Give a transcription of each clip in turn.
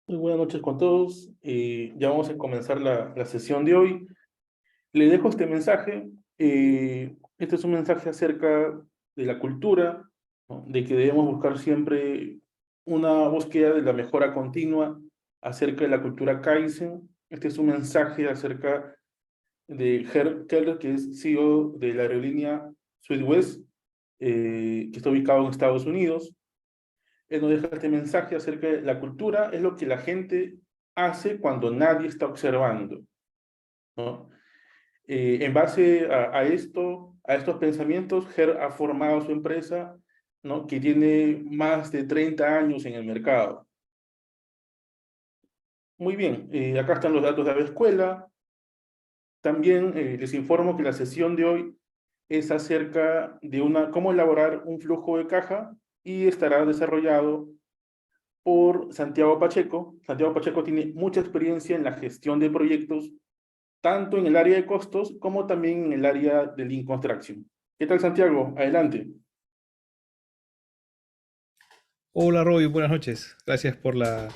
Muy buenas noches con todos. Ya vamos a comenzar la sesión de hoy. Le dejo este mensaje. Este es un mensaje acerca de la cultura, ¿no? De que debemos buscar siempre una búsqueda de la mejora continua acerca de la cultura Kaizen. Este es un mensaje acerca de Herb Keller, que es CEO de la aerolínea Southwest, que está ubicado en Estados Unidos. Él nos deja este mensaje acerca de la cultura, es lo que la gente hace cuando nadie está observando, ¿no? En base a esto, a estos pensamientos, Ger ha formado su empresa, ¿no? Que tiene más de 30 años en el mercado. Muy bien, acá están los datos de la escuela. También les informo que la sesión de hoy es acerca de cómo elaborar un flujo de caja y estará desarrollado por Santiago Pacheco. Santiago Pacheco tiene mucha experiencia en la gestión de proyectos, tanto en el área de costos como también en el área de Lean Construction. ¿Qué tal, Santiago? Adelante. Hola Roy, buenas noches. Gracias por la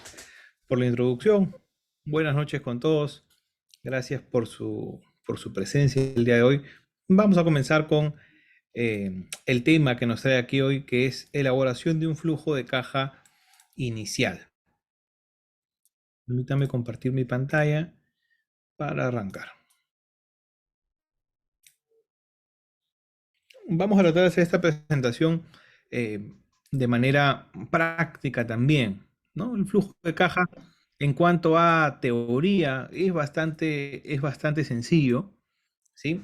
introducción. Buenas noches con todos. Gracias por su presencia el día de hoy. Vamos a comenzar con el tema que nos trae aquí hoy, que es elaboración de un flujo de caja inicial. Permítame compartir mi pantalla para arrancar. Vamos a tratar de hacer esta presentación eh, de manera práctica también, ¿no? El flujo de caja en cuanto a teoría es bastante sencillo, ¿sí?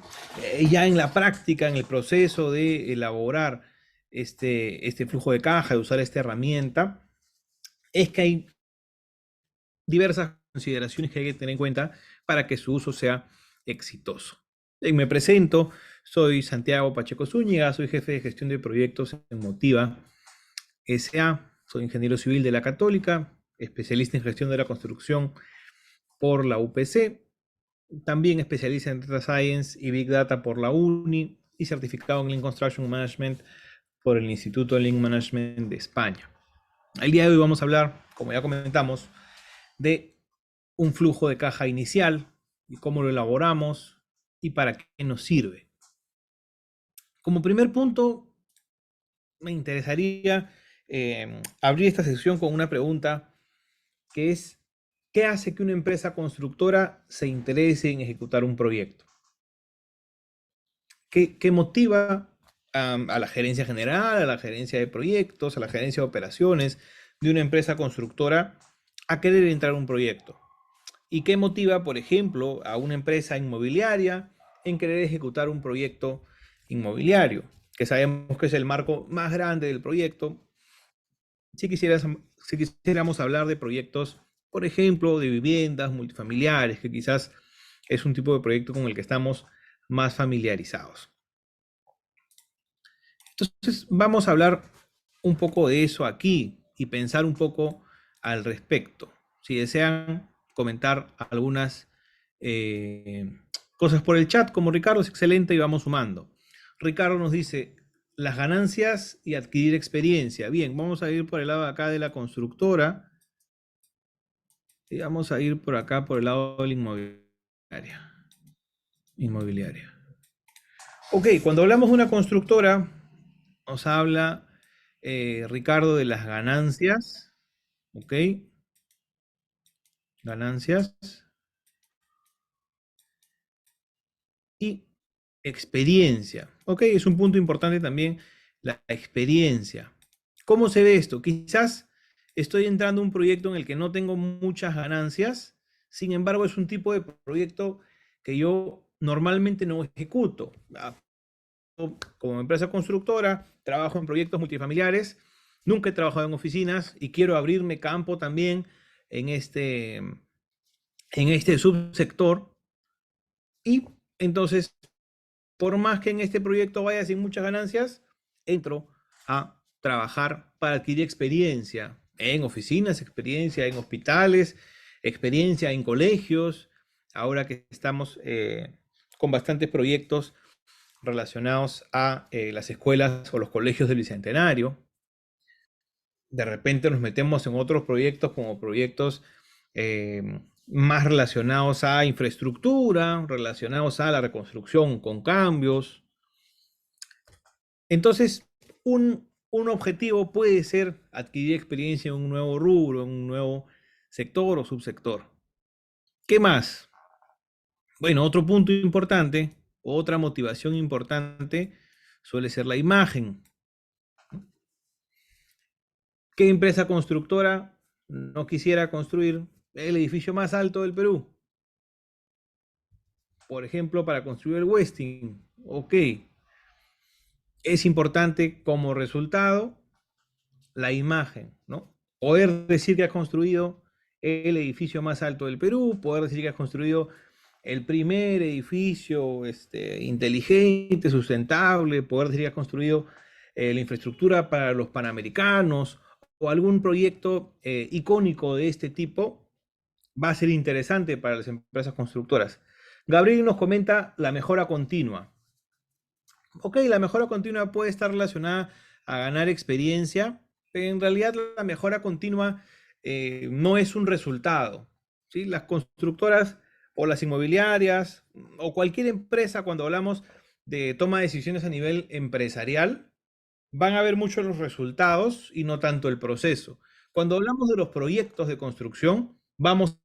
Ya en la práctica, en el proceso de elaborar este flujo de caja, de usar esta herramienta, es que hay diversas consideraciones que hay que tener en cuenta para que su uso sea exitoso. Me presento, soy Santiago Pacheco Zúñiga, soy jefe de gestión de proyectos en Motiva SA, soy ingeniero civil de la Católica, especialista en gestión de la construcción por la UPC, también especialista en Data Science y Big Data por la UNI y certificado en Lean Construction Management por el Instituto de Lean Management de España. El día de hoy vamos a hablar, como ya comentamos, de un flujo de caja inicial y cómo lo elaboramos y para qué nos sirve. Como primer punto, me interesaría abrir esta sección con una pregunta que es, ¿qué hace que una empresa constructora se interese en ejecutar un proyecto? ¿Qué motiva a la gerencia general, a la gerencia de proyectos, a la gerencia de operaciones de una empresa constructora a querer entrar a un proyecto? ¿Y qué motiva, por ejemplo, a una empresa inmobiliaria en querer ejecutar un proyecto inmobiliario? Que sabemos que es el marco más grande del proyecto. Si quisiéramos hablar de proyectos, por ejemplo, de viviendas multifamiliares, que quizás es un tipo de proyecto con el que estamos más familiarizados. Entonces, vamos a hablar un poco de eso aquí y pensar un poco al respecto. Si desean comentar algunas eh, cosas por el chat, como Ricardo, es excelente y vamos sumando. Ricardo nos dice, las ganancias y adquirir experiencia. Bien, vamos a ir por el lado de acá de la constructora y vamos a ir por acá por el lado de la inmobiliaria. Ok, cuando hablamos de una constructora, nos habla Ricardo de las ganancias, ¿ok? Ganancias y experiencia, ¿ok? Es un punto importante también la experiencia. ¿Cómo se ve esto? Quizás estoy entrando a un proyecto en el que no tengo muchas ganancias, sin embargo es un tipo de proyecto que yo normalmente no ejecuto. Como empresa constructora, trabajo en proyectos multifamiliares, nunca he trabajado en oficinas y quiero abrirme campo también en este subsector. Y entonces, por más que en este proyecto vaya sin muchas ganancias, entro a trabajar para adquirir experiencia en oficinas, experiencia en hospitales, experiencia en colegios, ahora que estamos con bastantes proyectos relacionados a las escuelas o los colegios del Bicentenario. De repente nos metemos en otros proyectos como proyectos más relacionados a infraestructura, relacionados a la reconstrucción con cambios. Entonces, un objetivo puede ser adquirir experiencia en un nuevo rubro, en un nuevo sector o subsector. ¿Qué más? Bueno, otro punto importante, otra motivación importante suele ser la imagen. ¿Qué empresa constructora no quisiera construir el edificio más alto del Perú? Por ejemplo, para construir el Westin. Ok, es importante como resultado la imagen, ¿no? Poder decir que has construido el edificio más alto del Perú, poder decir que has construido el primer edificio inteligente, sustentable, poder decir que has construido la infraestructura para los panamericanos o algún proyecto icónico de este tipo, va a ser interesante para las empresas constructoras. Gabriel nos comenta la mejora continua. Ok, la mejora continua puede estar relacionada a ganar experiencia, pero en realidad la mejora continua no es un resultado. ¿Sí? Las constructoras o las inmobiliarias o cualquier empresa, cuando hablamos de toma de decisiones a nivel empresarial, van a ver mucho los resultados y no tanto el proceso. Cuando hablamos de los proyectos de construcción, vamos a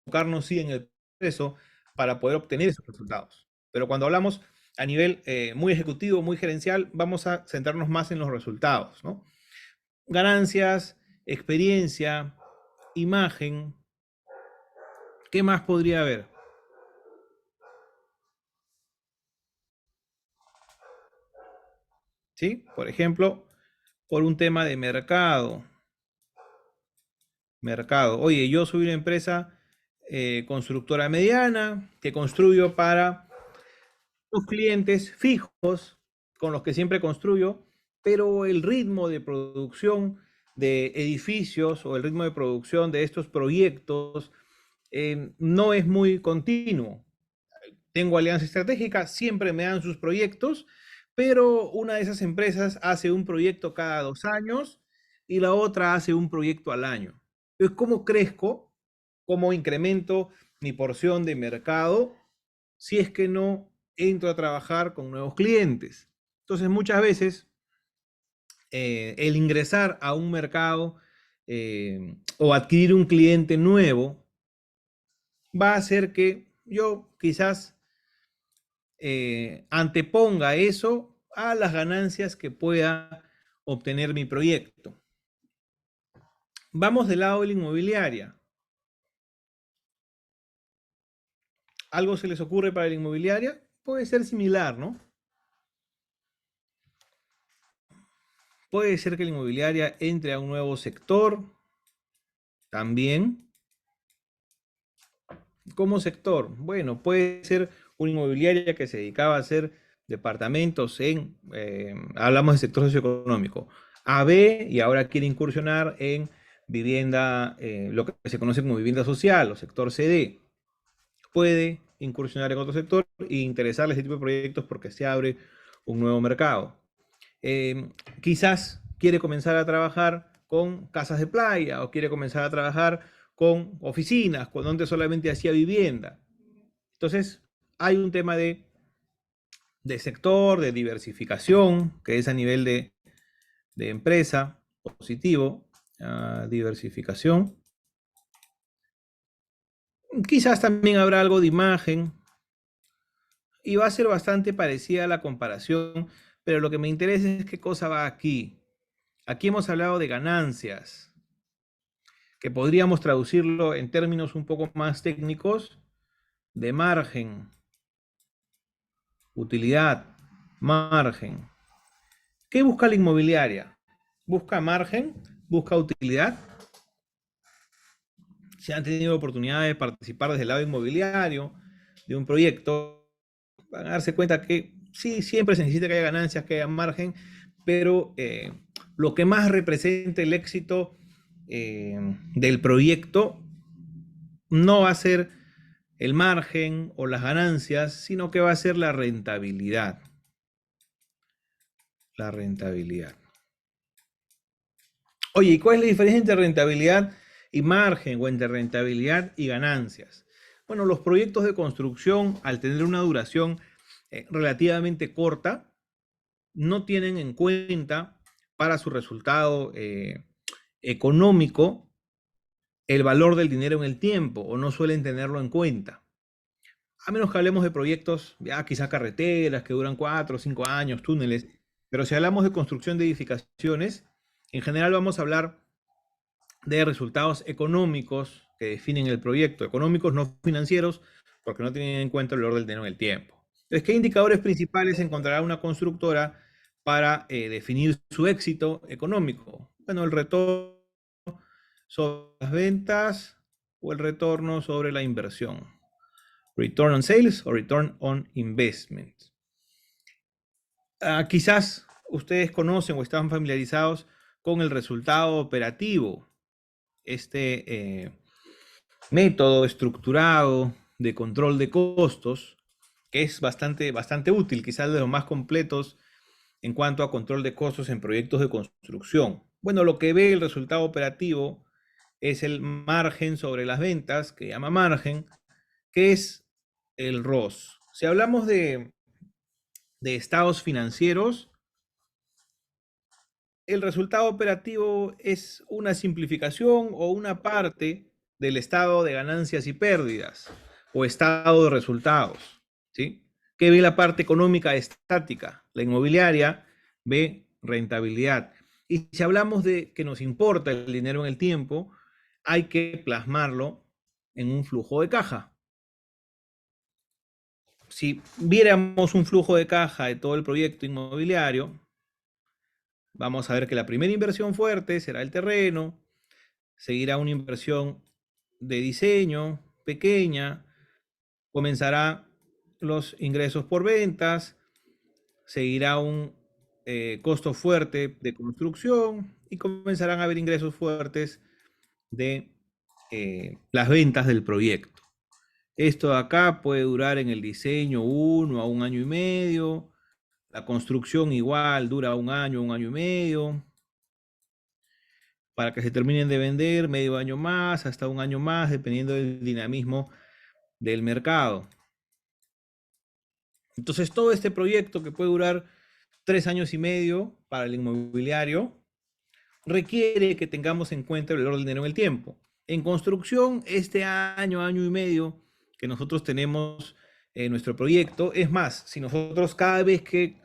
enfocarnos sí en el proceso para poder obtener esos resultados. Pero cuando hablamos a nivel muy ejecutivo, muy gerencial, vamos a centrarnos más en los resultados, ¿no? Ganancias, experiencia, imagen. ¿Qué más podría haber? ¿Sí? Por ejemplo, por un tema de mercado. Mercado. Oye, yo soy una empresa constructora mediana que construyo para los clientes fijos con los que siempre construyo, pero el ritmo de producción de edificios o el ritmo de producción de estos proyectos no es muy continuo. Tengo alianza estratégica, siempre me dan sus proyectos, pero una de esas empresas hace un proyecto cada 2 años y la otra hace un proyecto al año. Entonces, ¿cómo crezco? ¿Cómo incremento mi porción de mercado si es que no entro a trabajar con nuevos clientes? Entonces, muchas veces el ingresar a un mercado o adquirir un cliente nuevo va a hacer que yo quizás anteponga eso a las ganancias que pueda obtener mi proyecto. Vamos del lado de la inmobiliaria. ¿Algo se les ocurre para la inmobiliaria? Puede ser similar, ¿no? Puede ser que la inmobiliaria entre a un nuevo sector también. Como sector, bueno, puede ser una inmobiliaria que se dedicaba a hacer departamentos hablamos de sector socioeconómico, A, B, y ahora quiere incursionar en vivienda, lo que se conoce como vivienda social o sector CD. Puede incursionar en otro sector e interesarle ese tipo de proyectos porque se abre un nuevo mercado. Quizás quiere comenzar a trabajar con casas de playa o quiere comenzar a trabajar con oficinas, cuando antes solamente hacía vivienda. Entonces, hay un tema de sector, de diversificación, que es a nivel de empresa, positivo, diversificación. Quizás también habrá algo de imagen y va a ser bastante parecida a la comparación, pero lo que me interesa es qué cosa va aquí. Aquí hemos hablado de ganancias, que podríamos traducirlo en términos un poco más técnicos, de margen, utilidad, margen. ¿Qué busca la inmobiliaria? ¿Busca margen? ¿Busca utilidad? Si han tenido oportunidad de participar desde el lado inmobiliario de un proyecto, van a darse cuenta que sí, siempre se necesita que haya ganancias, que haya margen, pero lo que más representa el éxito del proyecto no va a ser el margen o las ganancias, sino que va a ser la rentabilidad. La rentabilidad. Oye, ¿y cuál es la diferencia entre rentabilidad y margen o entre rentabilidad y ganancias. Bueno, los proyectos de construcción, al tener una duración relativamente corta, no tienen en cuenta para su resultado económico el valor del dinero en el tiempo, o no suelen tenerlo en cuenta. A menos que hablemos de proyectos, ya quizás carreteras que duran 4 o 5 años, túneles, pero si hablamos de construcción de edificaciones, en general vamos a hablar de resultados económicos que definen el proyecto, económicos no financieros, porque no tienen en cuenta el valor del dinero en el tiempo. Entonces, ¿qué indicadores principales encontrará una constructora para definir su éxito económico? Bueno, el retorno sobre las ventas o el retorno sobre la inversión. Return on sales o return on investment. Quizás ustedes conocen o están familiarizados con el resultado operativo, método estructurado de control de costos, que es bastante útil, quizás de los más completos en cuanto a control de costos en proyectos de construcción. Bueno, lo que ve el resultado operativo es el margen sobre las ventas, que llama margen, que es el ROS. Si hablamos de estados financieros, el resultado operativo es una simplificación o una parte del estado de ganancias y pérdidas o estado de resultados, ¿sí? ¿Qué ve la parte económica estática? La inmobiliaria ve rentabilidad. Y si hablamos de que nos importa el dinero en el tiempo, hay que plasmarlo en un flujo de caja. Si viéramos un flujo de caja de todo el proyecto inmobiliario, vamos a ver que la primera inversión fuerte será el terreno, seguirá una inversión de diseño pequeña, comenzará los ingresos por ventas, seguirá un costo fuerte de construcción y comenzarán a haber ingresos fuertes de las ventas del proyecto. Esto de acá puede durar en el diseño 1 a 1 año y medio, la construcción igual dura 1 año y medio, para que se terminen de vender medio año más, hasta 1 año más, dependiendo del dinamismo del mercado. Entonces, todo este proyecto que puede durar 3 años y medio para el inmobiliario requiere que tengamos en cuenta el valor del dinero en el tiempo. En construcción, este año y medio que nosotros tenemos en nuestro proyecto, es más, si nosotros cada vez que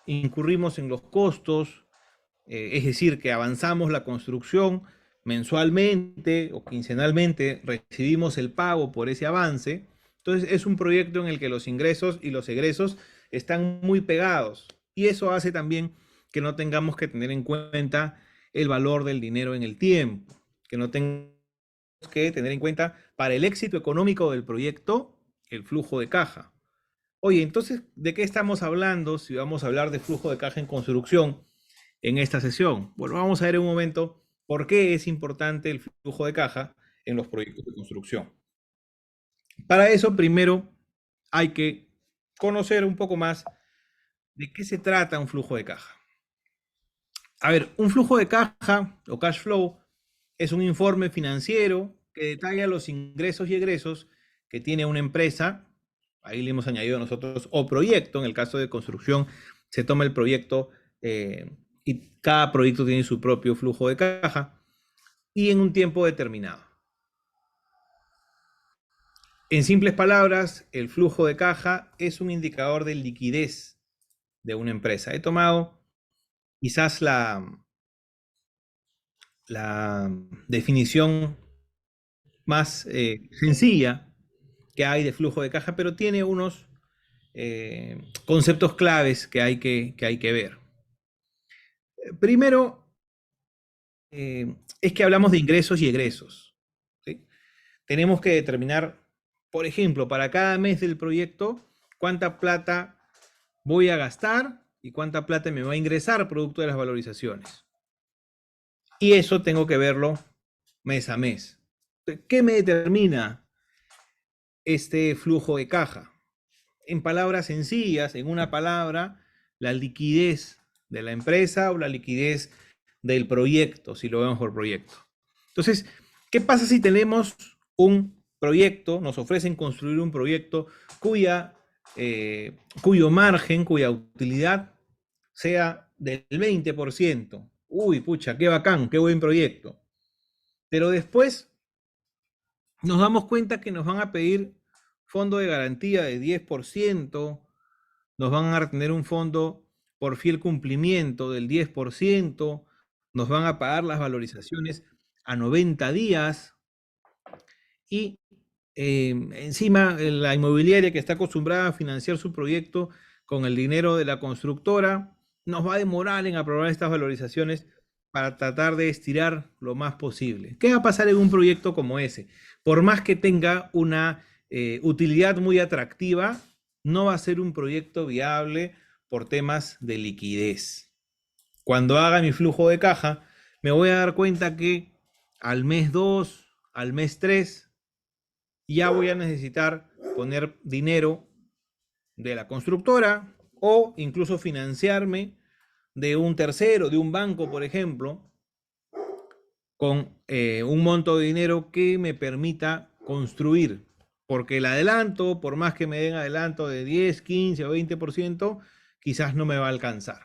incurrimos en los costos, es decir, que avanzamos la construcción mensualmente o quincenalmente, recibimos el pago por ese avance. Entonces es un proyecto en el que los ingresos y los egresos están muy pegados. Y eso hace también que no tengamos que tener en cuenta el valor del dinero en el tiempo, que no tengamos que tener en cuenta para el éxito económico del proyecto el flujo de caja. Oye, entonces, ¿de qué estamos hablando si vamos a hablar de flujo de caja en construcción en esta sesión? Bueno, vamos a ver en un momento por qué es importante el flujo de caja en los proyectos de construcción. Para eso, primero hay que conocer un poco más de qué se trata un flujo de caja. A ver, un flujo de caja o cash flow es un informe financiero que detalla los ingresos y egresos que tiene una empresa. Ahí le hemos añadido nosotros, o proyecto, en el caso de construcción, se toma el proyecto y cada proyecto tiene su propio flujo de caja y en un tiempo determinado. En simples palabras, el flujo de caja es un indicador de liquidez de una empresa. He tomado quizás la definición más sencilla que hay de flujo de caja, pero tiene unos conceptos claves que hay que ver. Primero, es que hablamos de ingresos y egresos, ¿sí? Tenemos que determinar, por ejemplo, para cada mes del proyecto, cuánta plata voy a gastar y cuánta plata me va a ingresar producto de las valorizaciones. Y eso tengo que verlo mes a mes. ¿Qué me determina este flujo de caja? En palabras sencillas, en una palabra, la liquidez de la empresa o la liquidez del proyecto, si lo vemos por proyecto. Entonces, ¿Qué pasa si tenemos un proyecto, nos ofrecen construir un proyecto cuyo margen, cuya utilidad sea del 20%? Uy, pucha, qué bacán, qué buen proyecto. Pero después nos damos cuenta que nos van a pedir fondo de garantía de 10%, nos van a retener un fondo por fiel cumplimiento del 10%, nos van a pagar las valorizaciones a 90 días y encima la inmobiliaria que está acostumbrada a financiar su proyecto con el dinero de la constructora nos va a demorar en aprobar estas valorizaciones para tratar de estirar lo más posible. ¿Qué va a pasar en un proyecto como ese? Por más que tenga una utilidad muy atractiva, no va a ser un proyecto viable por temas de liquidez. Cuando haga mi flujo de caja, me voy a dar cuenta que al mes 2, al mes 3, ya voy a necesitar poner dinero de la constructora o incluso financiarme de un tercero, de un banco, por ejemplo, con un monto de dinero que me permita construir. Porque el adelanto, por más que me den adelanto de 10, 15 o 20%, quizás no me va a alcanzar.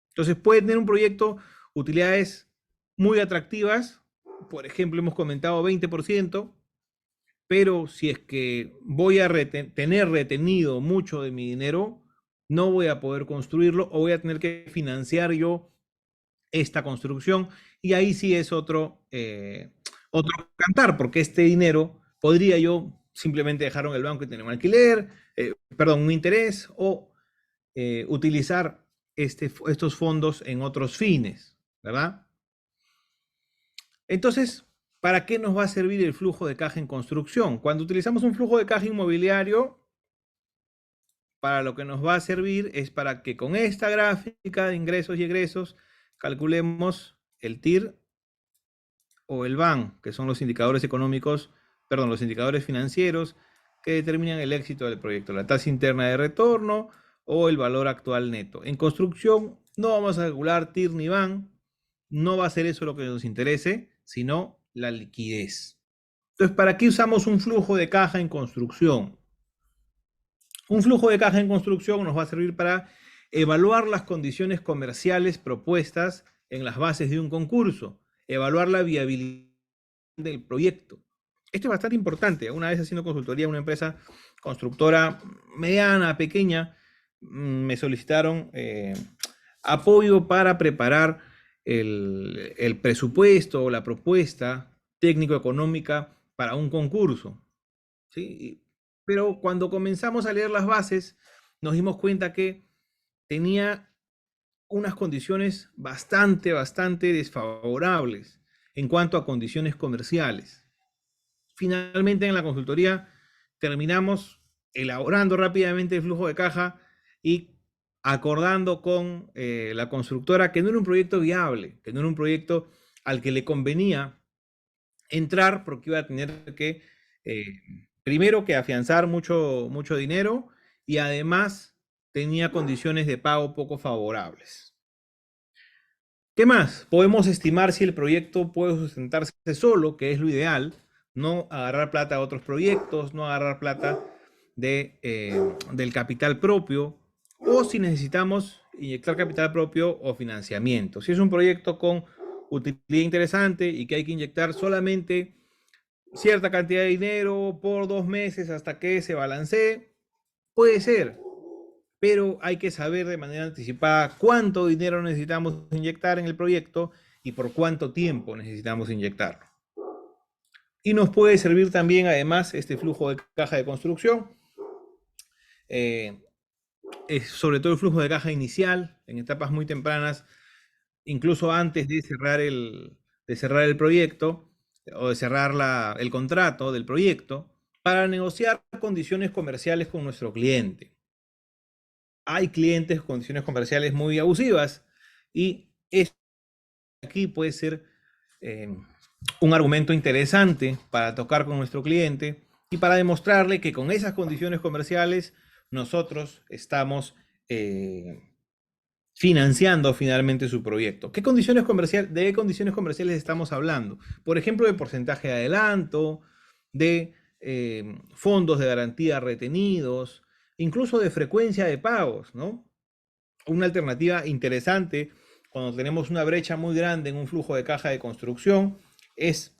Entonces puede tener un proyecto utilidades muy atractivas, por ejemplo, hemos comentado 20%, pero si es que voy a tener retenido mucho de mi dinero, no voy a poder construirlo o voy a tener que financiar yo esta construcción y ahí sí es otro cantar, porque este dinero podría yo simplemente dejarlo en el banco y tener un alquiler, perdón, un interés o utilizar estos fondos en otros fines, ¿verdad? Entonces, ¿para qué nos va a servir el flujo de caja en construcción? Cuando utilizamos un flujo de caja inmobiliario, para lo que nos va a servir es para que con esta gráfica de ingresos y egresos calculemos el TIR o el BAN, que son los indicadores económicos, perdón, los indicadores financieros que determinan el éxito del proyecto, la tasa interna de retorno o el valor actual neto. En construcción no vamos a calcular TIR ni BAN, no va a ser eso lo que nos interese, sino la liquidez. Entonces, ¿para qué usamos un flujo de caja en construcción? Un flujo de caja en construcción nos va a servir para evaluar las condiciones comerciales propuestas en las bases de un concurso, evaluar la viabilidad del proyecto. Esto es bastante importante. Una vez haciendo consultoría a una empresa constructora mediana, pequeña, me solicitaron apoyo para preparar el presupuesto o la propuesta técnico-económica para un concurso, ¿sí? Pero cuando comenzamos a leer las bases, nos dimos cuenta que tenía unas condiciones bastante desfavorables en cuanto a condiciones comerciales. Finalmente, en la consultoría terminamos elaborando rápidamente el flujo de caja y acordando con la constructora que no era un proyecto viable, que no era un proyecto al que le convenía entrar porque iba a tener que, primero que afianzar mucho dinero y además tenía condiciones de pago poco favorables. ¿Qué más? Podemos estimar si el proyecto puede sustentarse solo, que es lo ideal, no agarrar plata de otros proyectos, no agarrar plata del capital propio, o si necesitamos inyectar capital propio o financiamiento. Si es un proyecto con utilidad interesante y que hay que inyectar solamente cierta cantidad de dinero por 2 meses hasta que se balancee, puede ser, pero hay que saber de manera anticipada cuánto dinero necesitamos inyectar en el proyecto y por cuánto tiempo necesitamos inyectarlo. Y nos puede servir también, además, este flujo de caja de construcción, sobre todo el flujo de caja inicial, en etapas muy tempranas, incluso antes de cerrar el proyecto o de cerrar el contrato del proyecto, para negociar condiciones comerciales con nuestro cliente. Hay clientes con condiciones comerciales muy abusivas y aquí puede ser un argumento interesante para tocar con nuestro cliente y para demostrarle que con esas condiciones comerciales nosotros estamos financiando finalmente su proyecto. ¿De qué condiciones comerciales estamos hablando? Por ejemplo, de porcentaje de adelanto, de fondos de garantía retenidos, incluso de frecuencia de pagos, ¿no? Una alternativa interesante cuando tenemos una brecha muy grande en un flujo de caja de construcción es,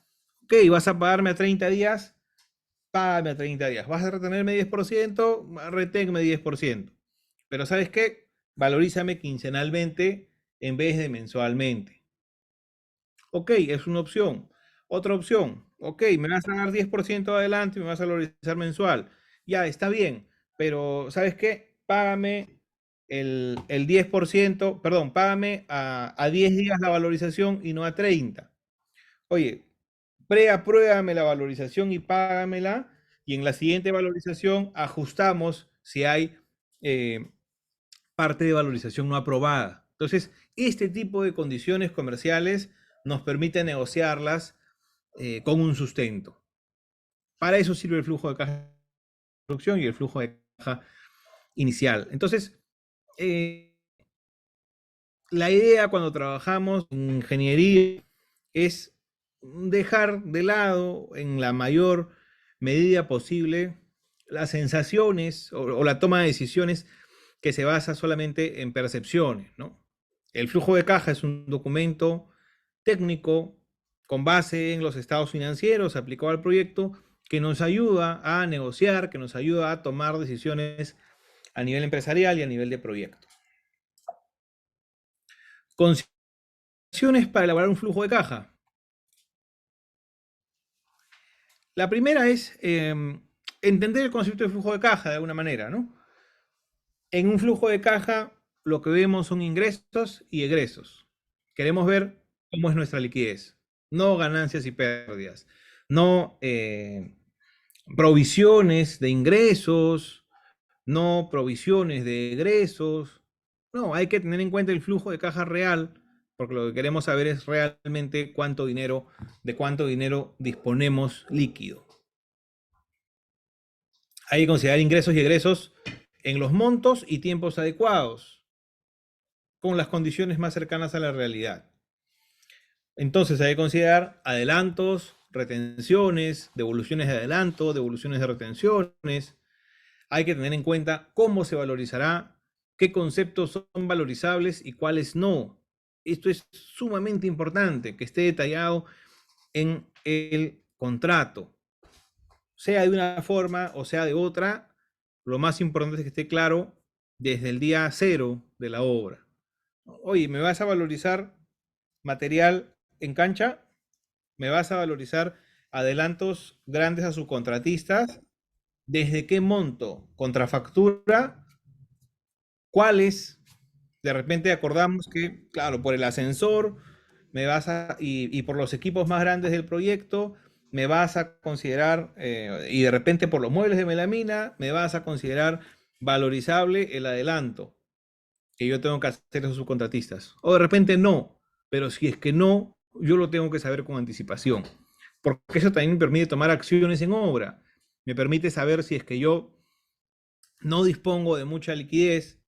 ok, vas a pagarme a 30 días, págame a 30 días. ¿Vas a retenerme 10%? Reténme 10%. Pero ¿sabes qué? Valorízame quincenalmente en vez de mensualmente. Ok, es una opción. Otra opción, ok, me vas a dar 10% adelante y me vas a valorizar mensual. Ya, está bien, pero ¿sabes qué? Págame el 10%, perdón, págame a 10 días la valorización y no a 30. Oye, preapruébame la valorización y págamela, y en la siguiente valorización ajustamos si hay eh, parte de valorización no aprobada. Entonces, este tipo de condiciones comerciales nos permite negociarlas con un sustento. Para eso sirve el flujo de caja de producción y el flujo de caja inicial. Entonces, eh, la idea cuando trabajamos en ingeniería es dejar de lado en la mayor medida posible las sensaciones o la toma de decisiones que se basa solamente en percepciones, ¿no? El flujo de caja es un documento técnico con base en los estados financieros aplicado al proyecto que nos ayuda a negociar, que nos ayuda a tomar decisiones a nivel empresarial y a nivel de proyecto. Consideraciones para elaborar un flujo de caja. La primera es entender el concepto de flujo de caja de alguna manera, ¿no? En un flujo de caja lo que vemos son ingresos y egresos. Queremos ver cómo es nuestra liquidez, no ganancias y pérdidas, no provisiones de ingresos, no provisiones de egresos. No, hay que tener en cuenta el flujo de caja real, porque lo que queremos saber es realmente de cuánto dinero disponemos líquido. Hay que considerar ingresos y egresos en los montos y tiempos adecuados, con las condiciones más cercanas a la realidad. Entonces hay que considerar adelantos, retenciones, devoluciones de adelanto, devoluciones de retenciones. Hay que tener en cuenta cómo se valorizará, qué conceptos son valorizables y cuáles no. Esto es sumamente importante, que esté detallado en el contrato. Sea de una forma o sea de otra, lo más importante es que esté claro desde el día cero de la obra. Oye, ¿me vas a valorizar material en cancha? ¿Me vas a valorizar adelantos grandes a subcontratistas? ¿Desde qué monto? ¿Contrafactura? ¿Cuáles? De repente acordamos que, claro, por el ascensor y por los equipos más grandes del proyecto, me vas a considerar, y de repente por los muebles de melamina, me vas a considerar valorizable el adelanto que yo tengo que hacer a sus subcontratistas. O de repente no, pero si es que no, yo lo tengo que saber con anticipación, porque eso también me permite tomar acciones en obra. Me permite saber si es que yo no dispongo de mucha liquidez,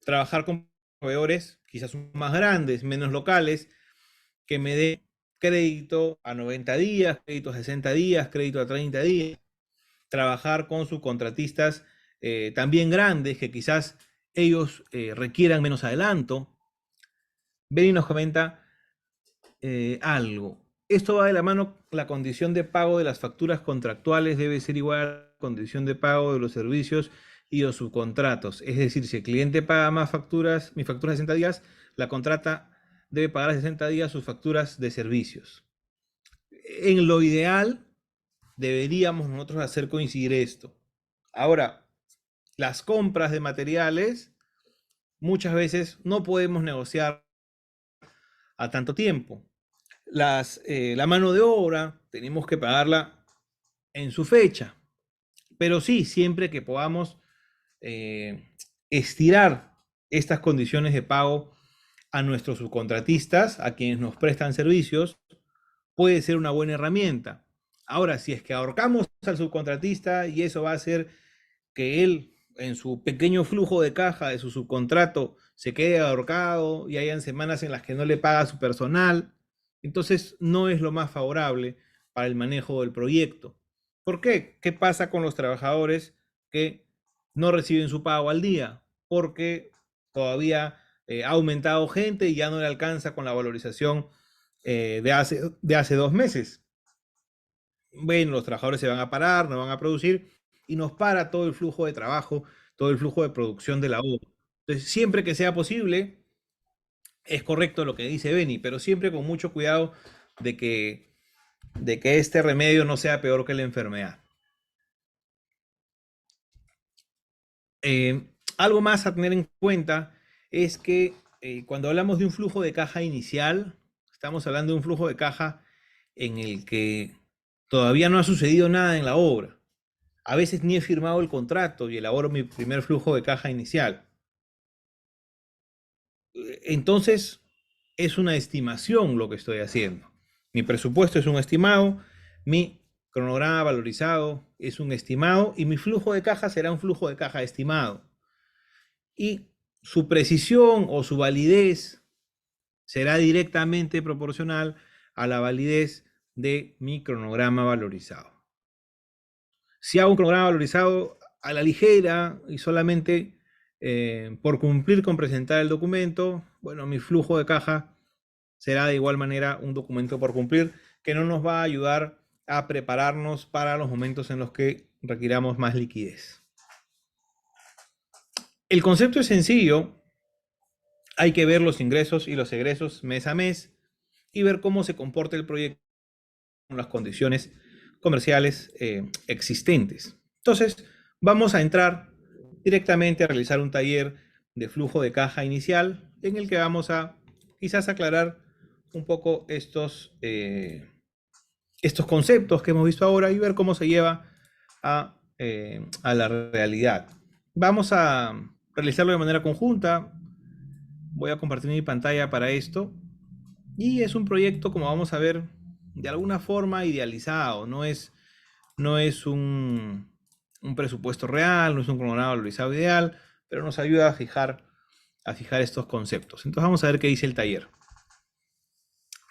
trabajar con proveedores quizás más grandes, menos locales, que me dé crédito a 90 días, crédito a 60 días, crédito a 30 días, trabajar con subcontratistas también grandes, que quizás ellos requieran menos adelanto. Benny nos comenta algo. Esto va de la mano, la condición de pago de las facturas contractuales debe ser igual a la condición de pago de los servicios y los subcontratos. Es decir, si el cliente paga mis facturas de 60 días, la contrata debe pagar a 60 días sus facturas de servicios. En lo ideal, deberíamos nosotros hacer coincidir esto. Ahora, las compras de materiales, muchas veces no podemos negociar a tanto tiempo. La mano de obra tenemos que pagarla en su fecha, pero sí, siempre que podamos estirar estas condiciones de pago a nuestros subcontratistas, a quienes nos prestan servicios, puede ser una buena herramienta. Ahora, si es que ahorcamos al subcontratista y eso va a hacer que él, en su pequeño flujo de caja de su subcontrato, se quede ahorcado y hayan semanas en las que no le paga a su personal. Entonces no es lo más favorable para el manejo del proyecto. ¿Por qué? ¿Qué pasa con los trabajadores que no reciben su pago al día? Porque todavía ha aumentado gente y ya no le alcanza con la valorización de hace 2 meses. Bueno, los trabajadores se van a parar, no van a producir y nos para todo el flujo de trabajo, todo el flujo de producción de la obra. Entonces, siempre que sea posible, es correcto lo que dice Beni, pero siempre con mucho cuidado de que, de que este remedio no sea peor que la enfermedad. Algo más a tener en cuenta es que cuando hablamos de un flujo de caja inicial, estamos hablando de un flujo de caja en el que todavía no ha sucedido nada en la obra. A veces ni he firmado el contrato y elaboro mi primer flujo de caja inicial. Entonces, es una estimación lo que estoy haciendo. Mi presupuesto es un estimado, mi cronograma valorizado es un estimado y mi flujo de caja será un flujo de caja estimado. Y su precisión o su validez será directamente proporcional a la validez de mi cronograma valorizado. Si hago un cronograma valorizado a la ligera y solamente por cumplir con presentar el documento, bueno, mi flujo de caja será de igual manera un documento por cumplir que no nos va a ayudar a prepararnos para los momentos en los que requiramos más liquidez. El concepto es sencillo, hay que ver los ingresos y los egresos mes a mes y ver cómo se comporta el proyecto con las condiciones comerciales existentes. Entonces, vamos a entrar directamente a realizar un taller de flujo de caja inicial en el que vamos a quizás aclarar un poco estos conceptos que hemos visto ahora y ver cómo se lleva a la realidad. Vamos a realizarlo de manera conjunta. Voy a compartir mi pantalla para esto. Y es un proyecto, como vamos a ver, de alguna forma idealizado. No es un presupuesto real, no es un cronograma valorizado ideal, pero nos ayuda a fijar estos conceptos. Entonces vamos a ver qué dice el taller.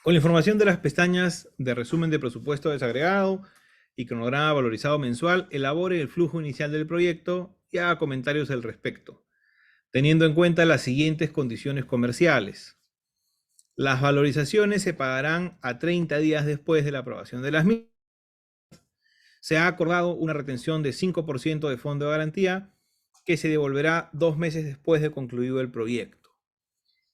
Con la información de las pestañas de resumen de presupuesto desagregado y cronograma valorizado mensual, elabore el flujo inicial del proyecto y haga comentarios al respecto, teniendo en cuenta las siguientes condiciones comerciales. Las valorizaciones se pagarán a 30 días después de la aprobación de las mismas. Se ha acordado una retención de 5% de fondo de garantía que se devolverá 2 meses después de concluido el proyecto.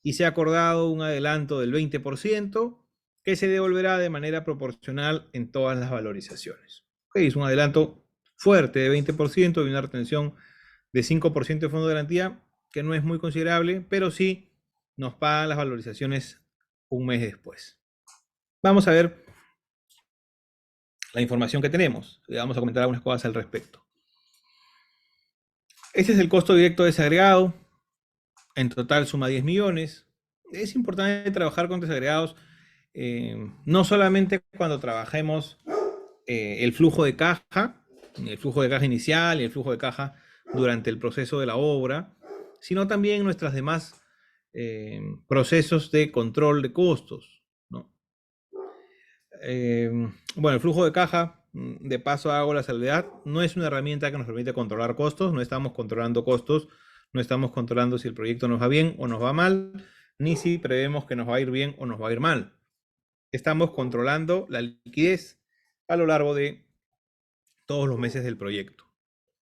Y se ha acordado un adelanto del 20% que se devolverá de manera proporcional en todas las valorizaciones. Es un adelanto fuerte de 20% y una retención de 5% de fondo de garantía que no es muy considerable, pero sí nos pagan las valorizaciones un mes después. Vamos a ver la información que tenemos. Vamos a comentar algunas cosas al respecto. Este es el costo directo desagregado. En total suma 10 millones. Es importante trabajar con desagregados, no solamente cuando trabajemos el flujo de caja inicial y el flujo de caja durante el proceso de la obra, sino también nuestros demás procesos de control de costos, ¿no? Bueno, el flujo de caja, de paso hago la salvedad, no es una herramienta que nos permite controlar costos, no estamos controlando costos, no estamos controlando si el proyecto nos va bien o nos va mal, ni si prevemos que nos va a ir bien o nos va a ir mal. Estamos controlando la liquidez a lo largo de todos los meses del proyecto.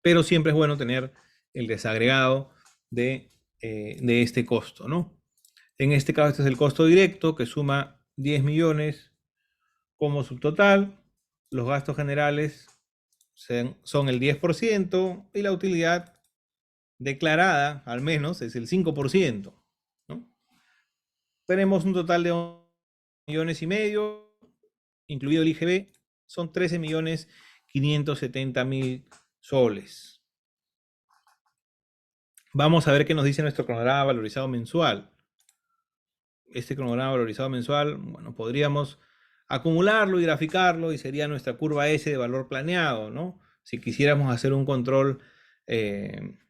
Pero siempre es bueno tener el desagregado de este costo, ¿no? En este caso, este es el costo directo que suma 10 millones como subtotal. Los gastos generales son el 10% y la utilidad declarada, al menos, es el 5%, ¿no? Tenemos un total de 11,5 millones, incluido el IGB, son 13.570.000 soles. Vamos a ver qué nos dice nuestro cronograma valorizado mensual. Este cronograma valorizado mensual, bueno, podríamos acumularlo y graficarlo y sería nuestra curva S de valor planeado, ¿no? Si quisiéramos hacer un control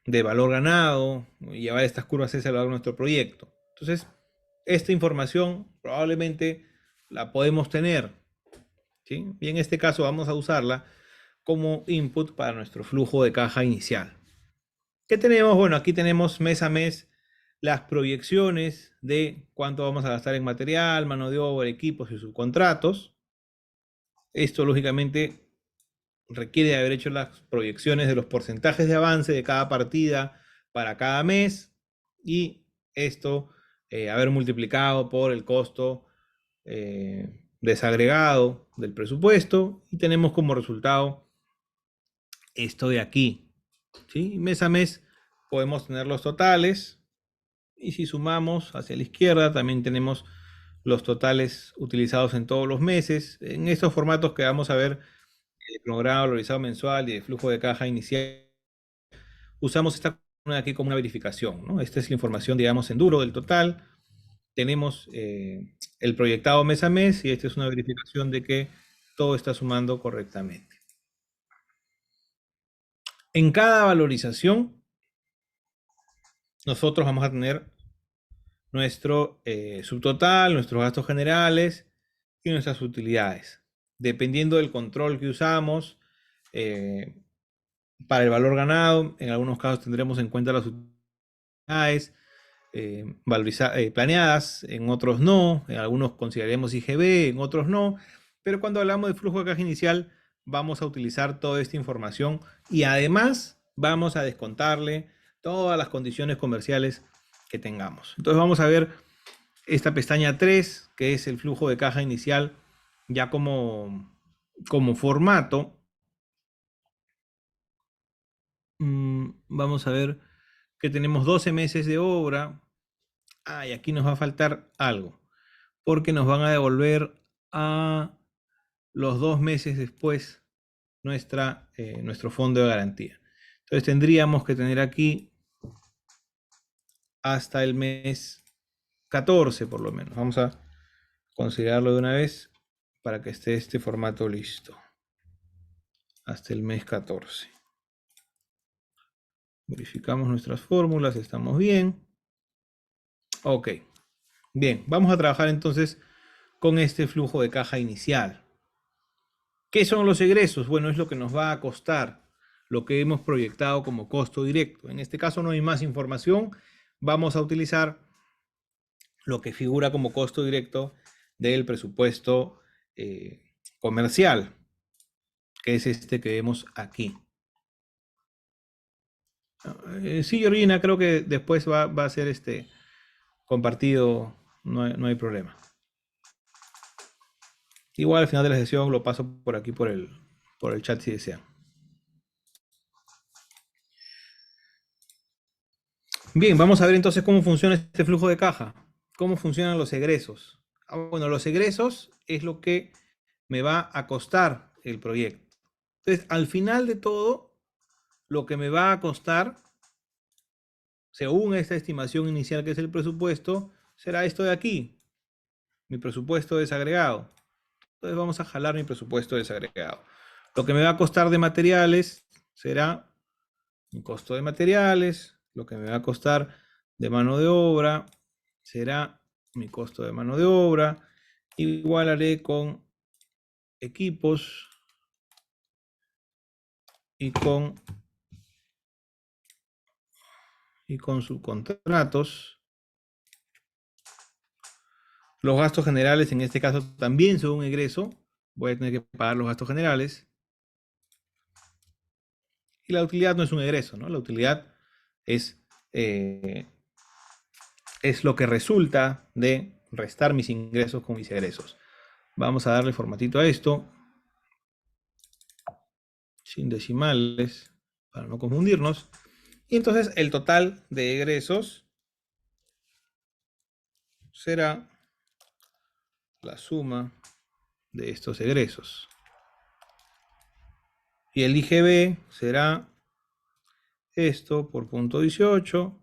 de valor ganado, y llevar estas curvas S a lo largo de nuestro proyecto. Entonces, esta información probablemente la podemos tener, ¿sí? Y en este caso vamos a usarla como input para nuestro flujo de caja inicial. ¿Qué tenemos? Bueno, aquí tenemos mes a mes las proyecciones de cuánto vamos a gastar en material, mano de obra, equipos y subcontratos. Esto, lógicamente, requiere haber hecho las proyecciones de los porcentajes de avance de cada partida para cada mes y esto haber multiplicado por el costo desagregado del presupuesto y tenemos como resultado esto de aquí, ¿sí? Mes a mes podemos tener los totales y si sumamos hacia la izquierda también tenemos los totales utilizados en todos los meses. En estos formatos que vamos a ver, el cronograma valorizado mensual y el flujo de caja inicial, usamos esta aquí como una verificación, ¿no? Esta es la información, digamos, en duro del total. Tenemos el proyectado mes a mes y esta es una verificación de que todo está sumando correctamente. En cada valorización, nosotros vamos a tener nuestro subtotal, nuestros gastos generales y nuestras utilidades. Dependiendo del control que usamos, para el valor ganado, en algunos casos tendremos en cuenta las utilidades planeadas, en otros no, en algunos consideraremos IGB, en otros no, pero cuando hablamos de flujo de caja inicial vamos a utilizar toda esta información y además vamos a descontarle todas las condiciones comerciales que tengamos. Entonces vamos a ver esta pestaña 3, que es el flujo de caja inicial ya como formato. Vamos a ver que tenemos 12 meses de obra. Y aquí nos va a faltar algo, porque nos van a devolver a los 2 meses después nuestro fondo de garantía. Entonces tendríamos que tener aquí hasta el mes 14 por lo menos. Vamos a considerarlo de una vez para que esté este formato listo. Hasta el mes 14. Verificamos nuestras fórmulas, estamos bien. Ok, bien, vamos a trabajar entonces con este flujo de caja inicial. ¿Qué son los egresos? Bueno, es lo que nos va a costar, lo que hemos proyectado como costo directo. En este caso no hay más información, vamos a utilizar lo que figura como costo directo del presupuesto comercial, que es este que vemos aquí. Sí, Georgina, creo que después va a ser compartido, no hay problema. Igual al final de la sesión lo paso por aquí por el chat si desean. Bien, vamos a ver entonces cómo funciona este flujo de caja. ¿Cómo funcionan los egresos? Bueno, los egresos es lo que me va a costar el proyecto. Entonces, al final de todo, lo que me va a costar, según esta estimación inicial que es el presupuesto, será esto de aquí, mi presupuesto desagregado. Entonces vamos a jalar mi presupuesto desagregado. Lo que me va a costar de materiales será mi costo de materiales. Lo que me va a costar de mano de obra será mi costo de mano de obra. Igual haré con equipos y con subcontratos. Los gastos generales en este caso también son un egreso. Voy a tener que pagar los gastos generales. Y la utilidad no es un egreso, ¿no? La utilidad es lo que resulta de restar mis ingresos con mis egresos. Vamos a darle formatito a esto, sin decimales, para no confundirnos. Y entonces el total de egresos será la suma de estos egresos. Y el IGB será esto por punto 18.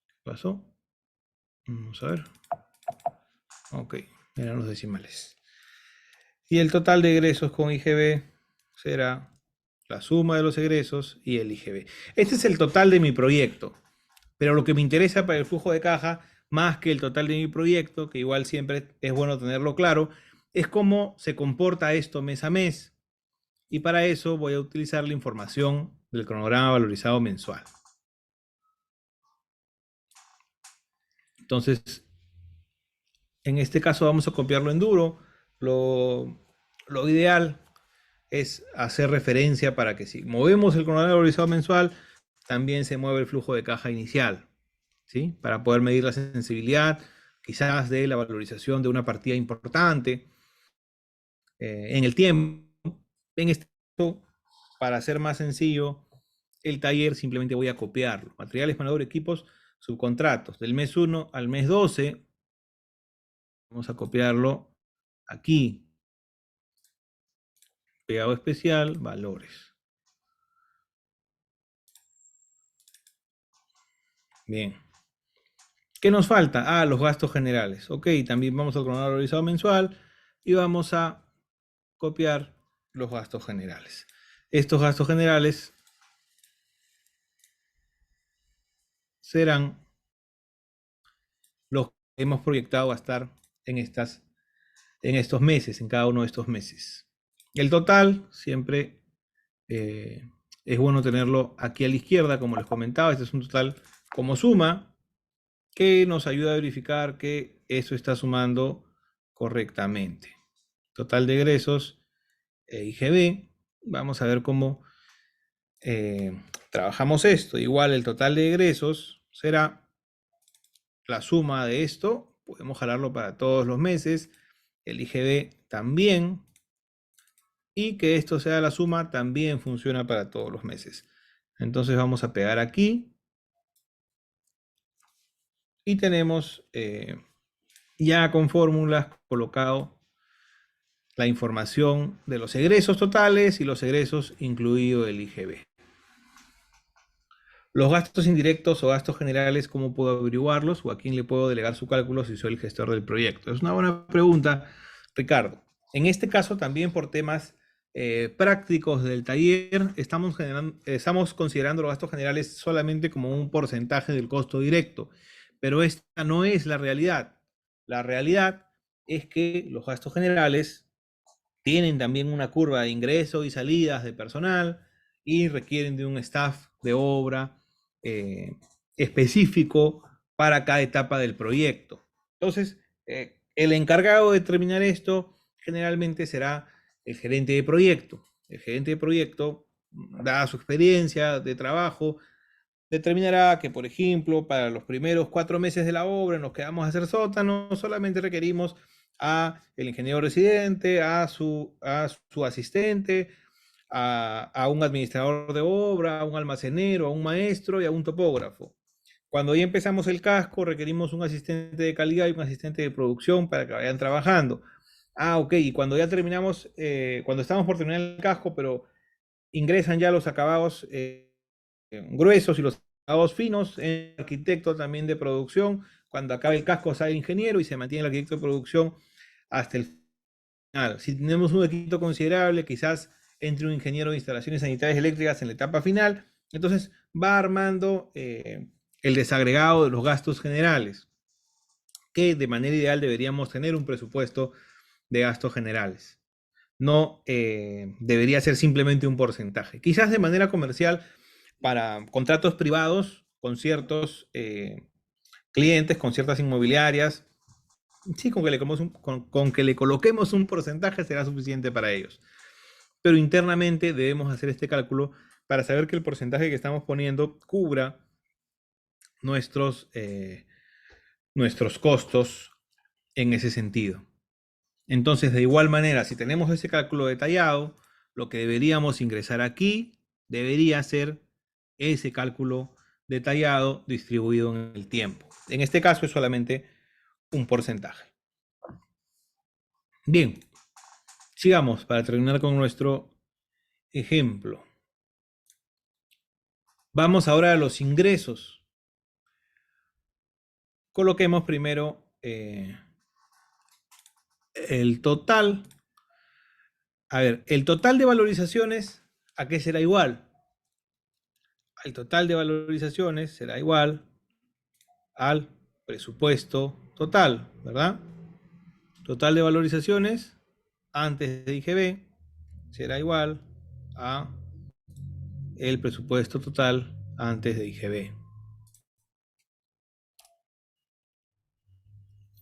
¿Qué pasó? Vamos a ver. Ok, eran los decimales. Y el total de egresos con IGB será la suma de los egresos y el IGB. Este es el total de mi proyecto, pero lo que me interesa para el flujo de caja, más que el total de mi proyecto, que igual siempre es bueno tenerlo claro, es cómo se comporta esto mes a mes. Y para eso voy a utilizar la información del cronograma valorizado mensual. Entonces, en este caso vamos a copiarlo en duro. Lo ideal es hacer referencia para que si movemos el cronograma valorizado mensual, también se mueve el flujo de caja inicial, ¿sí? Para poder medir la sensibilidad, quizás de la valorización de una partida importante en el tiempo. En este caso, para hacer más sencillo el taller, simplemente voy a copiarlo. Materiales, mano de obra, equipos, subcontratos. Del mes 1 al mes 12, vamos a copiarlo aquí. Pegado especial, valores. Bien. ¿Qué nos falta? Ah, los gastos generales. Ok, también vamos al cronograma valorizado mensual y vamos a copiar los gastos generales. Estos gastos generales serán los que hemos proyectado gastar en estos meses, en cada uno de estos meses. El total siempre es bueno tenerlo aquí a la izquierda, como les comentaba. Este es un total como suma que nos ayuda a verificar que eso está sumando correctamente. Total de egresos, IGB. Vamos a ver cómo trabajamos esto. Igual el total de egresos será la suma de esto. Podemos jalarlo para todos los meses. El IGB también. Y que esto sea la suma también funciona para todos los meses. Entonces vamos a pegar aquí. Y tenemos ya con fórmulas colocado la información de los egresos totales y los egresos incluido el IGB. Los gastos indirectos o gastos generales, ¿cómo puedo averiguarlos? ¿O a quién le puedo delegar su cálculo si soy el gestor del proyecto? Es una buena pregunta, Ricardo. En este caso, también por temas prácticos del taller, estamos considerando los gastos generales solamente como un porcentaje del costo directo, pero esta no es la realidad. La realidad es que los gastos generales tienen también una curva de ingresos y salidas de personal y requieren de un staff de obra específico para cada etapa del proyecto. Entonces, el encargado de determinar esto generalmente será el gerente de proyecto. El gerente de proyecto, dada su experiencia de trabajo, determinará que, por ejemplo, para los primeros 4 meses de la obra en los que vamos a hacer sótano, solamente requerimos a el ingeniero residente, a su asistente, a un administrador de obra, a un almacenero, a un maestro y a un topógrafo. Cuando ya empezamos el casco, requerimos un asistente de calidad y un asistente de producción para que vayan trabajando. Ah, ok, y cuando ya terminamos, cuando estamos por terminar el casco, pero ingresan ya los acabados gruesos y los acabados finos, el arquitecto también de producción, cuando acabe el casco sale el ingeniero y se mantiene el arquitecto de producción hasta el final. Si tenemos un equipo considerable, quizás entre un ingeniero de instalaciones sanitarias eléctricas en la etapa final, entonces va armando el desagregado de los gastos generales, que de manera ideal deberíamos tener un presupuesto de gastos generales. No debería ser simplemente un porcentaje. Quizás de manera comercial para contratos privados con ciertos clientes, con ciertas inmobiliarias, sí, con que le coloquemos un porcentaje será suficiente para ellos. Pero internamente debemos hacer este cálculo para saber que el porcentaje que estamos poniendo cubra nuestros costos en ese sentido. Entonces, de igual manera, si tenemos ese cálculo detallado, lo que deberíamos ingresar aquí debería ser ese cálculo detallado distribuido en el tiempo. En este caso es solamente un porcentaje. Bien, sigamos para terminar con nuestro ejemplo. Vamos ahora a los ingresos. Coloquemos primero el total. A ver, el total de valorizaciones ¿A qué será igual? El total de valorizaciones será igual al presupuesto total, ¿verdad? Total de valorizaciones antes de IGB será igual a el presupuesto total antes de IGB.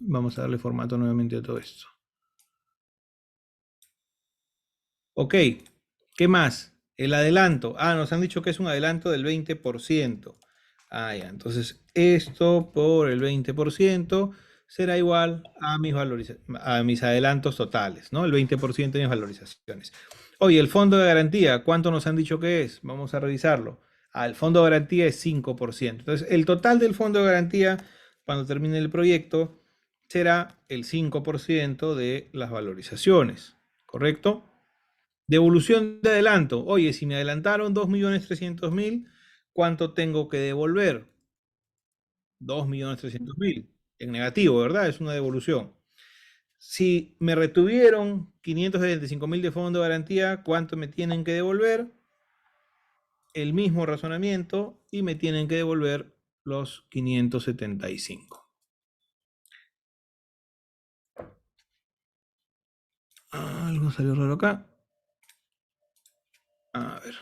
Vamos a darle formato nuevamente a todo esto. Ok, ¿qué más? El adelanto. Nos han dicho que es un adelanto del 20%. Ya, entonces esto por el 20% será igual a mis adelantos totales, ¿no? El 20% de mis valorizaciones. Oye, el fondo de garantía, ¿cuánto nos han dicho que es? Vamos a revisarlo. El fondo de garantía es 5%. Entonces, el total del fondo de garantía, cuando termine el proyecto, será el 5% de las valorizaciones, ¿correcto? Devolución de adelanto. Oye, si me adelantaron 2.300.000, ¿cuánto tengo que devolver? 2.300.000. En negativo, ¿verdad? Es una devolución. Si me retuvieron 575.000 de fondo de garantía, ¿cuánto me tienen que devolver? El mismo razonamiento y me tienen que devolver los 575. Algo salió raro acá. A ver.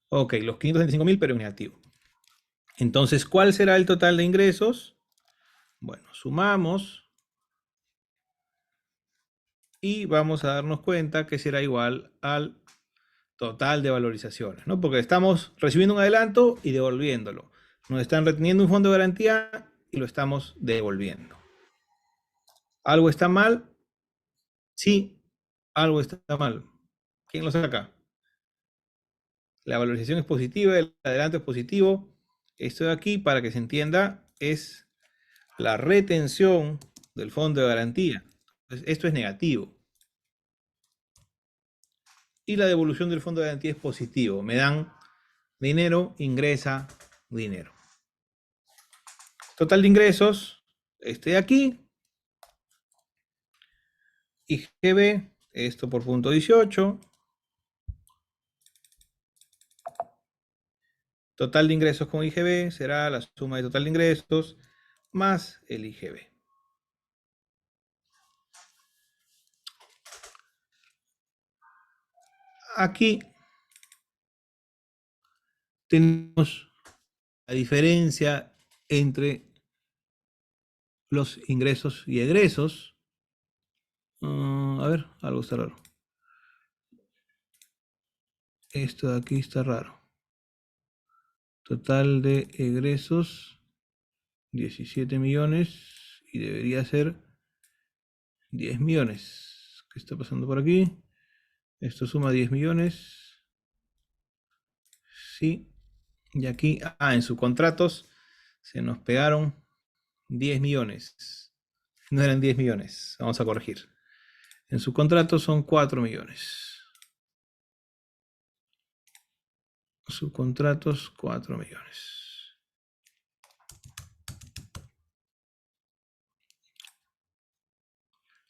Ok, los 575.000, pero en negativo. Entonces, ¿cuál será el total de ingresos? Bueno, sumamos y vamos a darnos cuenta que será igual al total de valorizaciones, ¿no? Porque estamos recibiendo un adelanto y devolviéndolo. Nos están reteniendo un fondo de garantía y lo estamos devolviendo. ¿Algo está mal? Sí, algo está mal. ¿Quién lo saca? La valorización es positiva, el adelanto es positivo. Esto de aquí, para que se entienda, es la retención del fondo de garantía. Entonces, esto es negativo. Y la devolución del fondo de garantía es positivo. Me dan dinero, ingresa dinero. Total de ingresos, este de aquí. IGB, esto por punto 18. Total de ingresos con IGB será la suma de total de ingresos más el IGB. Aquí tenemos la diferencia entre los ingresos y egresos. A ver, algo está raro. Esto de aquí está raro. Total de egresos, 17 millones y debería ser 10 millones. ¿Qué está pasando por aquí? Esto suma 10 millones. Sí. Y aquí, en subcontratos se nos pegaron 10 millones. No eran 10 millones. Vamos a corregir. En subcontratos son 4 millones. Subcontratos, 4 millones.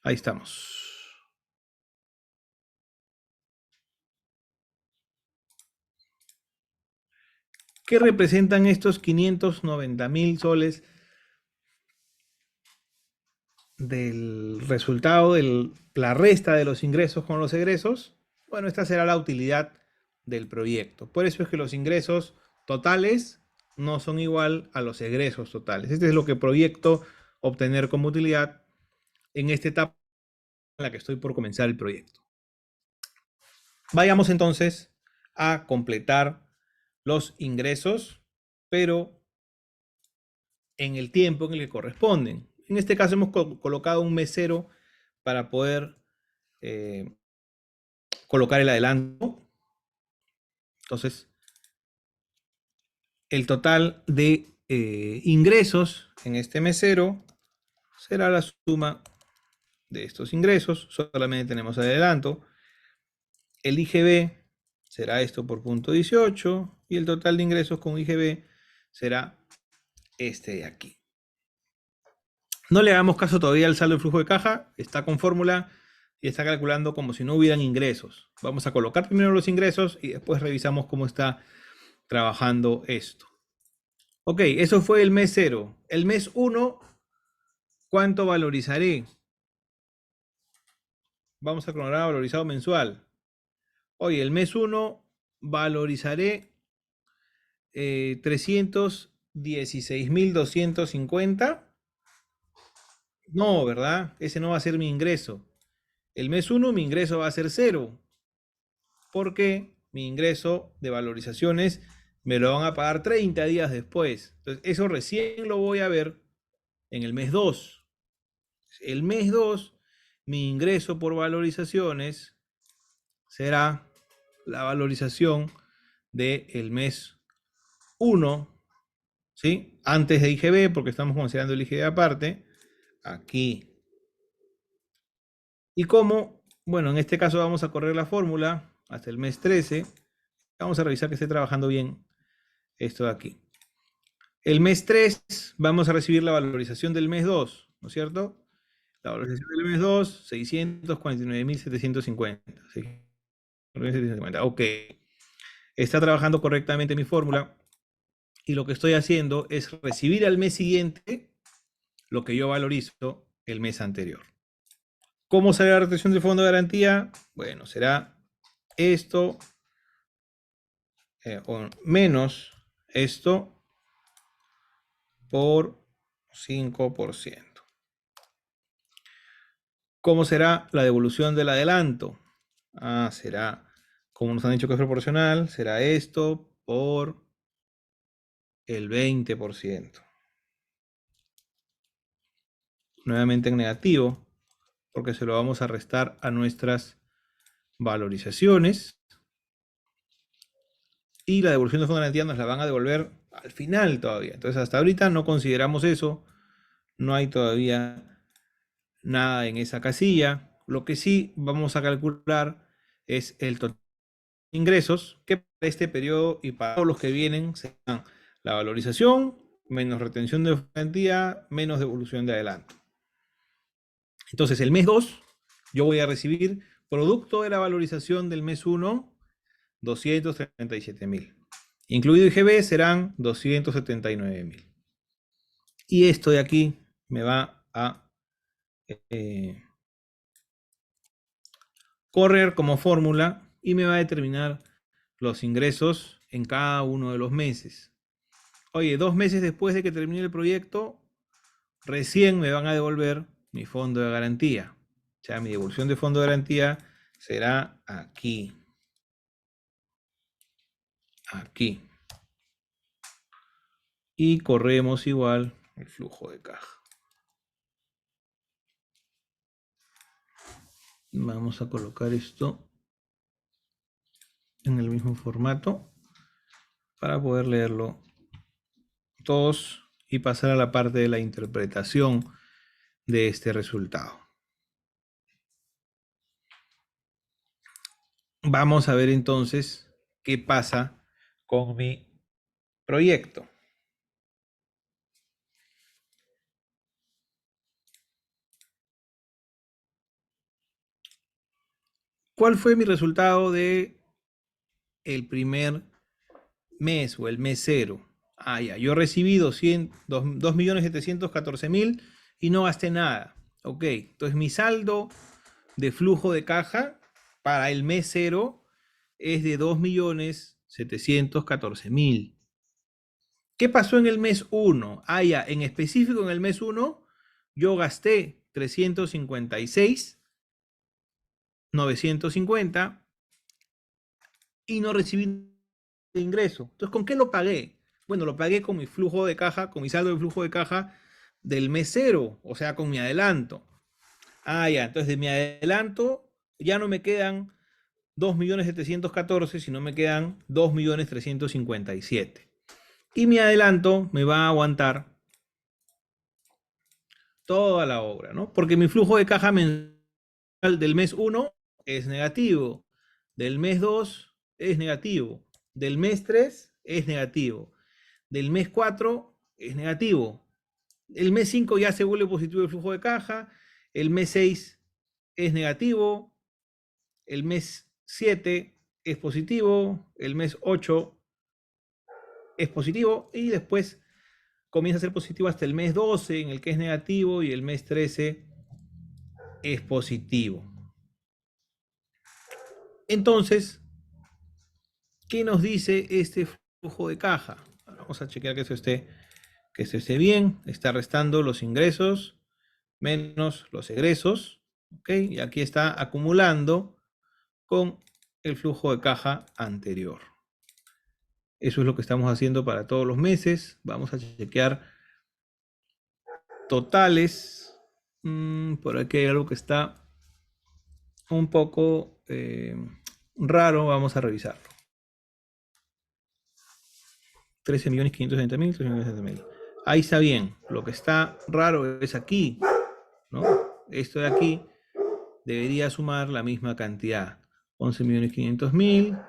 Ahí estamos. ¿Qué representan estos 590.000 soles del resultado de la resta de los ingresos con los egresos? Bueno, esta será la utilidad del proyecto. Por eso es que los ingresos totales no son igual a los egresos totales. Este es lo que proyecto obtener como utilidad en esta etapa en la que estoy por comenzar el proyecto. Vayamos entonces a completar los ingresos, pero en el tiempo en el que corresponden. En este caso hemos colocado un mesero para poder colocar el adelanto. Entonces, el total de ingresos en este mesero será la suma de estos ingresos. Solamente tenemos adelanto. El IGB será esto por punto 18 y el total de ingresos con IGB será este de aquí. No le hagamos caso todavía al saldo de flujo de caja, está con fórmula, y está calculando como si no hubieran ingresos. Vamos a colocar primero los ingresos y después revisamos cómo está trabajando esto. Ok, eso fue el mes 0. El mes 1, ¿cuánto valorizaré? Vamos a cronograma valorizado mensual. Oye, el mes 1 valorizaré 316.250. No, ¿verdad? Ese no va a ser mi ingreso. El mes 1 mi ingreso va a ser 0, porque mi ingreso de valorizaciones me lo van a pagar 30 días después. Entonces, eso recién lo voy a ver en el mes 2. El mes 2, mi ingreso por valorizaciones será la valorización del mes 1, ¿sí? Antes de IGB, porque estamos considerando el IGB aparte, aquí. Y como, bueno, en este caso vamos a correr la fórmula hasta el mes 13. Vamos a revisar que esté trabajando bien esto de aquí. El mes 3 vamos a recibir la valorización del mes 2, ¿no es cierto? La valorización del mes 2, 649.750. 649.750. Ok. Está trabajando correctamente mi fórmula. Y lo que estoy haciendo es recibir al mes siguiente lo que yo valorizo el mes anterior. ¿Cómo será la retención del fondo de garantía? Bueno, será esto o menos esto por 5%. ¿Cómo será la devolución del adelanto? Será, como nos han dicho que es proporcional, será esto por el 20%. Nuevamente en negativo, porque se lo vamos a restar a nuestras valorizaciones. Y la devolución de fondo de garantía nos la van a devolver al final todavía. Entonces, hasta ahorita no consideramos eso. No hay todavía nada en esa casilla. Lo que sí vamos a calcular es el total de ingresos que para este periodo y para todos los que vienen serán la valorización menos retención de garantía menos devolución de adelanto. Entonces, el mes 2 yo voy a recibir producto de la valorización del mes 1, 237.000. Incluido IGB serán 279.000. Y esto de aquí me va a correr como fórmula y me va a determinar los ingresos en cada uno de los meses. Oye, 2 meses después de que termine el proyecto, recién me van a devolver mi fondo de garantía. O sea, mi devolución de fondo de garantía será aquí. Aquí. Y corremos igual el flujo de caja. Vamos a colocar esto en el mismo formato para poder leerlo todos y pasar a la parte de la interpretación de este resultado. Vamos a ver entonces qué pasa con mi proyecto. ¿Cuál fue mi resultado de el primer mes o el mes 0? Ya, yo recibí 2.714.000 y no gasté nada. Ok, entonces mi saldo de flujo de caja para el mes 0 es de 2.714.000. ¿Qué pasó en el mes 1? Ya, en específico en el mes 1 yo gasté 356.950 y no recibí ingreso. Entonces, ¿con qué lo pagué? Bueno, lo pagué con mi flujo de caja, con mi saldo de flujo de caja del mes 0, o sea, con mi adelanto. Ya, entonces de mi adelanto ya no me quedan 2.714.000, sino me quedan 2.357.000. Y mi adelanto me va a aguantar toda la obra, ¿no? Porque mi flujo de caja mensual del mes 1 es negativo, del mes 2 es negativo, del mes 3 es negativo, del mes 4 es negativo, el mes 5 ya se vuelve positivo el flujo de caja, el mes 6 es negativo, el mes 7 es positivo, el mes 8 es positivo y después comienza a ser positivo hasta el mes 12 en el que es negativo y el mes 13 es positivo. Entonces, ¿qué nos dice este flujo de caja? Vamos a chequear que esto esté bien. Está restando los ingresos menos los egresos. ¿Ok? Y aquí está acumulando con el flujo de caja anterior. Eso es lo que estamos haciendo para todos los meses. Vamos a chequear totales. Por aquí hay algo que está un poco raro. Vamos a revisarlo. 13.560.000, 13.560.000. Ahí está bien. Lo que está raro es aquí, ¿no? Esto de aquí debería sumar la misma cantidad. 11.500.000.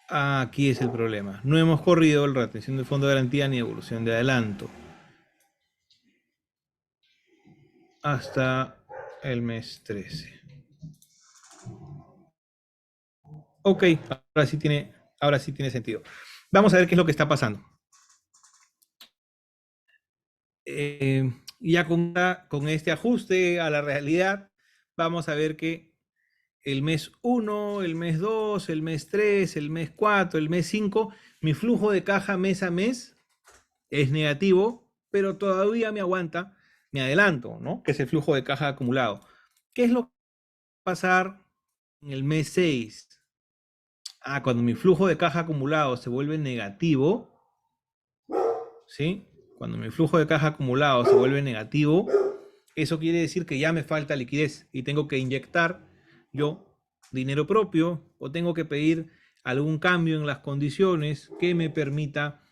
Aquí es el problema. No hemos corrido la retención del fondo de garantía ni evolución de adelanto hasta el mes 13. Ok, ahora sí tiene sentido. Vamos a ver qué es lo que está pasando. Ya con este ajuste a la realidad, vamos a ver que el mes 1, el mes 2, el mes 3, el mes 4, el mes 5, mi flujo de caja mes a mes es negativo, pero todavía me aguanta mi adelanto, ¿no? Que es el flujo de caja acumulado. ¿Qué es lo que va a pasar en el mes 6? Cuando mi flujo de caja acumulado se vuelve negativo, ¿sí? Cuando mi flujo de caja acumulado se vuelve negativo, eso quiere decir que ya me falta liquidez y tengo que inyectar yo dinero propio o tengo que pedir algún cambio en las condiciones que me permita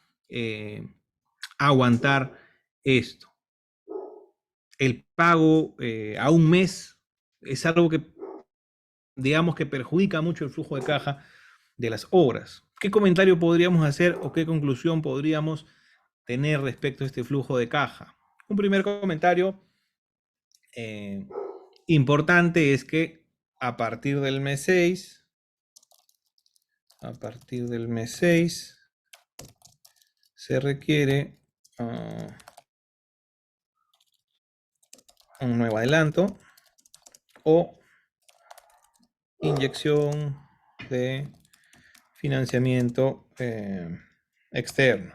aguantar esto. El pago a un mes es algo que, digamos, que perjudica mucho el flujo de caja de las obras. ¿Qué comentario podríamos hacer o qué conclusión podríamos tener respecto a este flujo de caja? Un primer comentario importante es que a partir del mes 6, se requiere un nuevo adelanto o inyección de financiamiento externo.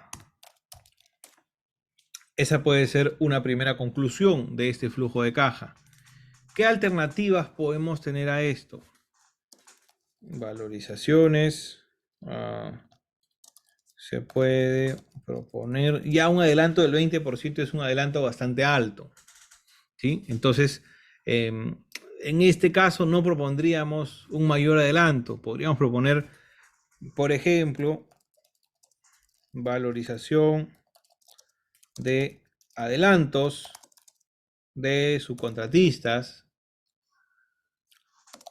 Esa puede ser una primera conclusión de este flujo de caja. ¿Qué alternativas podemos tener a esto? Valorizaciones. Se puede proponer. Ya un adelanto del 20% es un adelanto bastante alto, ¿sí? Entonces, en este caso no propondríamos un mayor adelanto. Podríamos proponer, por ejemplo, valorización de adelantos de subcontratistas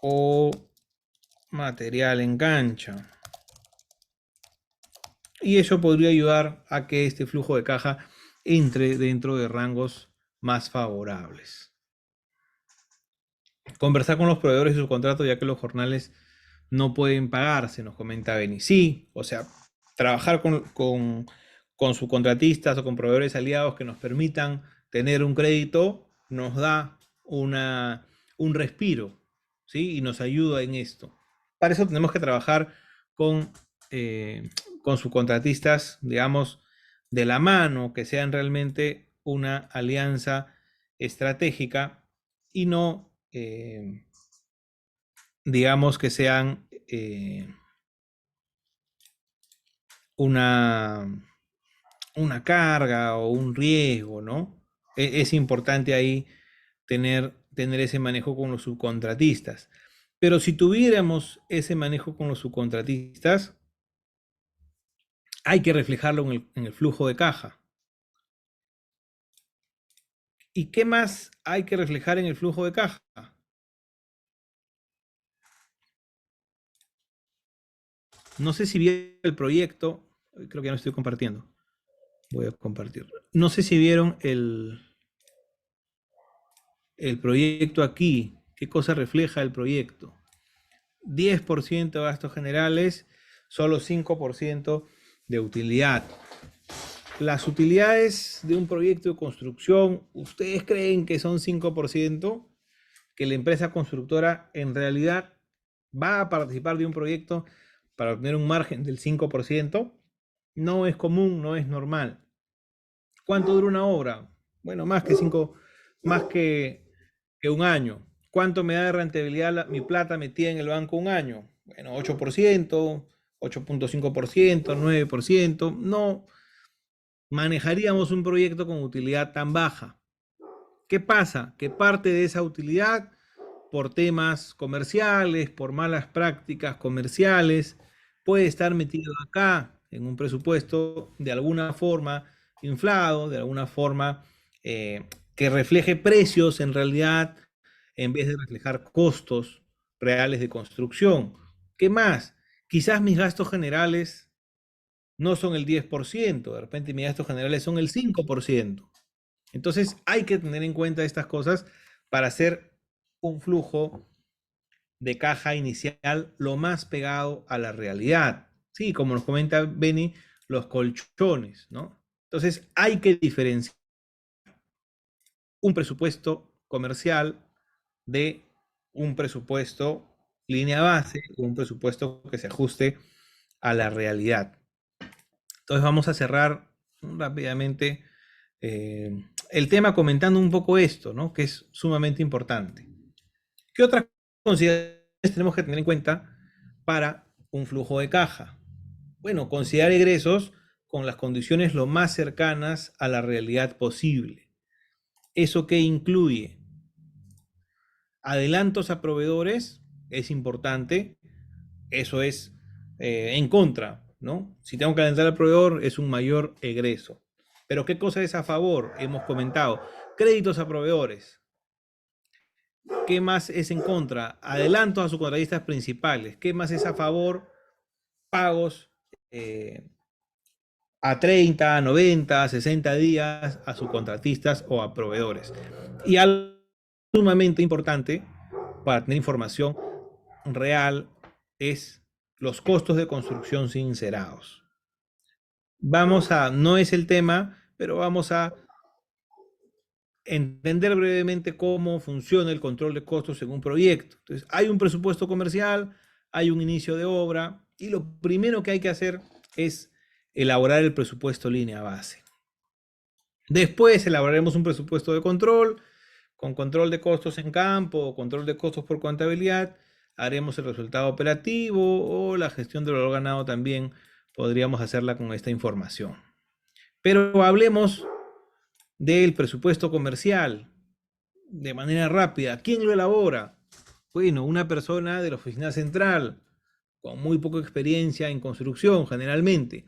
o material en cancha. Y eso podría ayudar a que este flujo de caja entre dentro de rangos más favorables. Conversar con los proveedores de subcontrato ya que los jornales no pueden pagarse, nos comenta Beni. Sí, o sea, trabajar con subcontratistas o con proveedores aliados que nos permitan tener un crédito nos da un respiro, ¿sí? Y nos ayuda en esto. Para eso tenemos que trabajar con subcontratistas, digamos, de la mano, que sean realmente una alianza estratégica y no, digamos, que sean una carga o un riesgo, ¿no? Es importante ahí tener ese manejo con los subcontratistas. Pero si tuviéramos ese manejo con los subcontratistas, hay que reflejarlo en el flujo de caja. ¿Y qué más hay que reflejar en el flujo de caja? No sé si vieron el proyecto, creo que ya no estoy compartiendo. Voy a compartirlo. No sé si vieron el proyecto aquí, ¿qué cosa refleja el proyecto? 10% de gastos generales, solo 5% de utilidad. Las utilidades de un proyecto de construcción, ¿ustedes creen que son 5%? Que la empresa constructora en realidad va a participar de un proyecto para obtener un margen del 5%. No es común, no es normal. ¿Cuánto dura una obra? Bueno, más que un año. ¿Cuánto me da de rentabilidad mi plata metida en el banco un año? Bueno, 8%, 8.5%, 9%. No manejaríamos un proyecto con utilidad tan baja. ¿Qué pasa? Que parte de esa utilidad, por temas comerciales, por malas prácticas comerciales, puede estar metido acá en un presupuesto de alguna forma inflado, de alguna forma que refleje precios en realidad en vez de reflejar costos reales de construcción. ¿Qué más? Quizás mis gastos generales no son el 10%, de repente mis gastos generales son el 5%. Entonces hay que tener en cuenta estas cosas para hacer un flujo de caja inicial lo más pegado a la realidad. Sí, como nos comenta Benny, los colchones, ¿no? Entonces hay que diferenciar un presupuesto comercial de un presupuesto línea base, un presupuesto que se ajuste a la realidad. Entonces vamos a cerrar rápidamente el tema comentando un poco esto, ¿no? Que es sumamente importante. ¿Qué otras consideraciones tenemos que tener en cuenta para un flujo de caja? Bueno, considerar egresos con las condiciones lo más cercanas a la realidad posible. ¿Eso qué incluye? Adelantos a proveedores es importante, eso es en contra, ¿no? Si tengo que adelantar al proveedor es un mayor egreso. Pero ¿qué cosa es a favor? Hemos comentado, créditos a proveedores. ¿Qué más es en contra? Adelantos a sus contratistas principales. ¿Qué más es a favor? Pagos a 30, 90, 60 días a subcontratistas o a proveedores. Y algo sumamente importante para tener información real es los costos de construcción sincerados. No es el tema, pero vamos a entender brevemente cómo funciona el control de costos en un proyecto. Entonces, hay un presupuesto comercial, hay un inicio de obra, y lo primero que hay que hacer es elaborar el presupuesto línea base. Después elaboraremos un presupuesto de control, con control de costos en campo, control de costos por contabilidad, haremos el resultado operativo o la gestión del valor ganado también podríamos hacerla con esta información. Pero hablemos del presupuesto comercial de manera rápida. ¿Quién lo elabora? Bueno, una persona de la oficina central, con muy poca experiencia en construcción generalmente.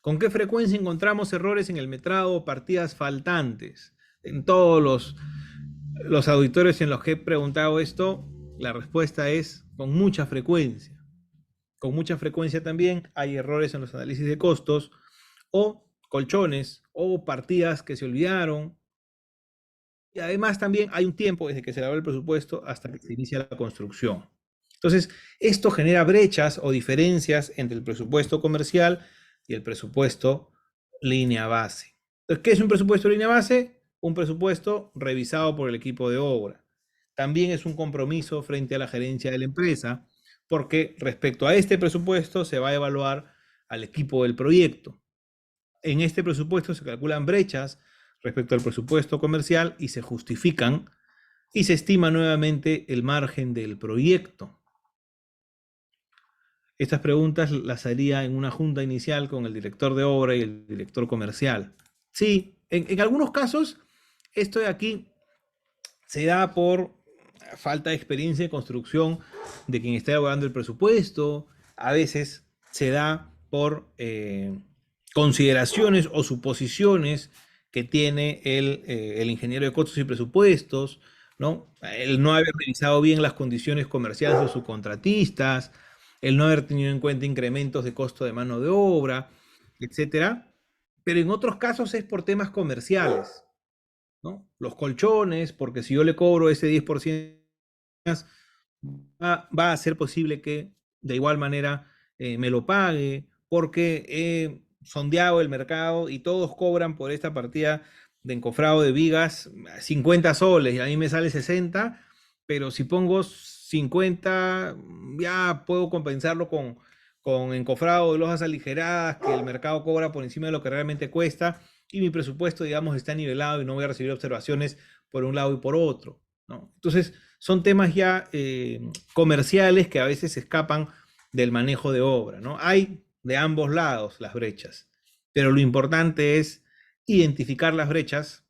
¿Con qué frecuencia encontramos errores en el metrado o partidas faltantes? En todos los auditorios en los que he preguntado esto, la respuesta es con mucha frecuencia. Con mucha frecuencia también hay errores en los análisis de costos o colchones o partidas que se olvidaron. Y además también hay un tiempo desde que se elaboró el presupuesto hasta que se inicia la construcción. Entonces, esto genera brechas o diferencias entre el presupuesto comercial y el presupuesto línea base. Entonces, ¿qué es un presupuesto línea base? Un presupuesto revisado por el equipo de obra. También es un compromiso frente a la gerencia de la empresa, porque respecto a este presupuesto se va a evaluar al equipo del proyecto. En este presupuesto se calculan brechas respecto al presupuesto comercial y se justifican y se estima nuevamente el margen del proyecto. Estas preguntas las haría en una junta inicial con el director de obra y el director comercial. Sí, en algunos casos, esto de aquí se da por falta de experiencia de construcción de quien está elaborando el presupuesto, a veces se da por consideraciones o suposiciones que tiene el ingeniero de costos y presupuestos, ¿no? El no haber revisado bien las condiciones comerciales de sus contratistas, el no haber tenido en cuenta incrementos de costo de mano de obra, etcétera. Pero en otros casos es por temas comerciales. ¿no? Los colchones, porque si yo le cobro ese 10% más, va a ser posible que de igual manera me lo pague, porque he sondeado el mercado y todos cobran por esta partida de encofrado de vigas 50 soles y a mí me sale 60, pero si pongo 50 ya puedo compensarlo con encofrado de lojas aligeradas que el mercado cobra por encima de lo que realmente cuesta y mi presupuesto, digamos, está nivelado y no voy a recibir observaciones por un lado y por otro, ¿no? Entonces, son temas ya comerciales que a veces escapan del manejo de obra, ¿no? Hay de ambos lados las brechas, pero lo importante es identificar las brechas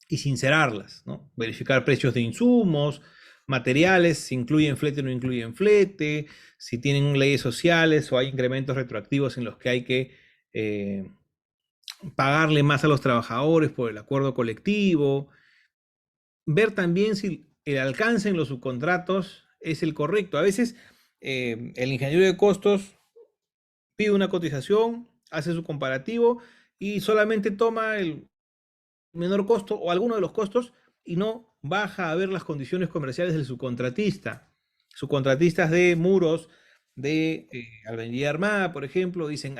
y sincerarlas, ¿no? Verificar precios de insumos, materiales, si incluyen flete o no incluyen flete, si tienen leyes sociales o hay incrementos retroactivos en los que hay que pagarle más a los trabajadores por el acuerdo colectivo, ver también si el alcance en los subcontratos es el correcto. A veces el ingeniero de costos pide una cotización, hace su comparativo y solamente toma el menor costo o alguno de los costos y no baja a ver las condiciones comerciales del subcontratista. Subcontratistas de muros de albañilería armada, por ejemplo, dicen,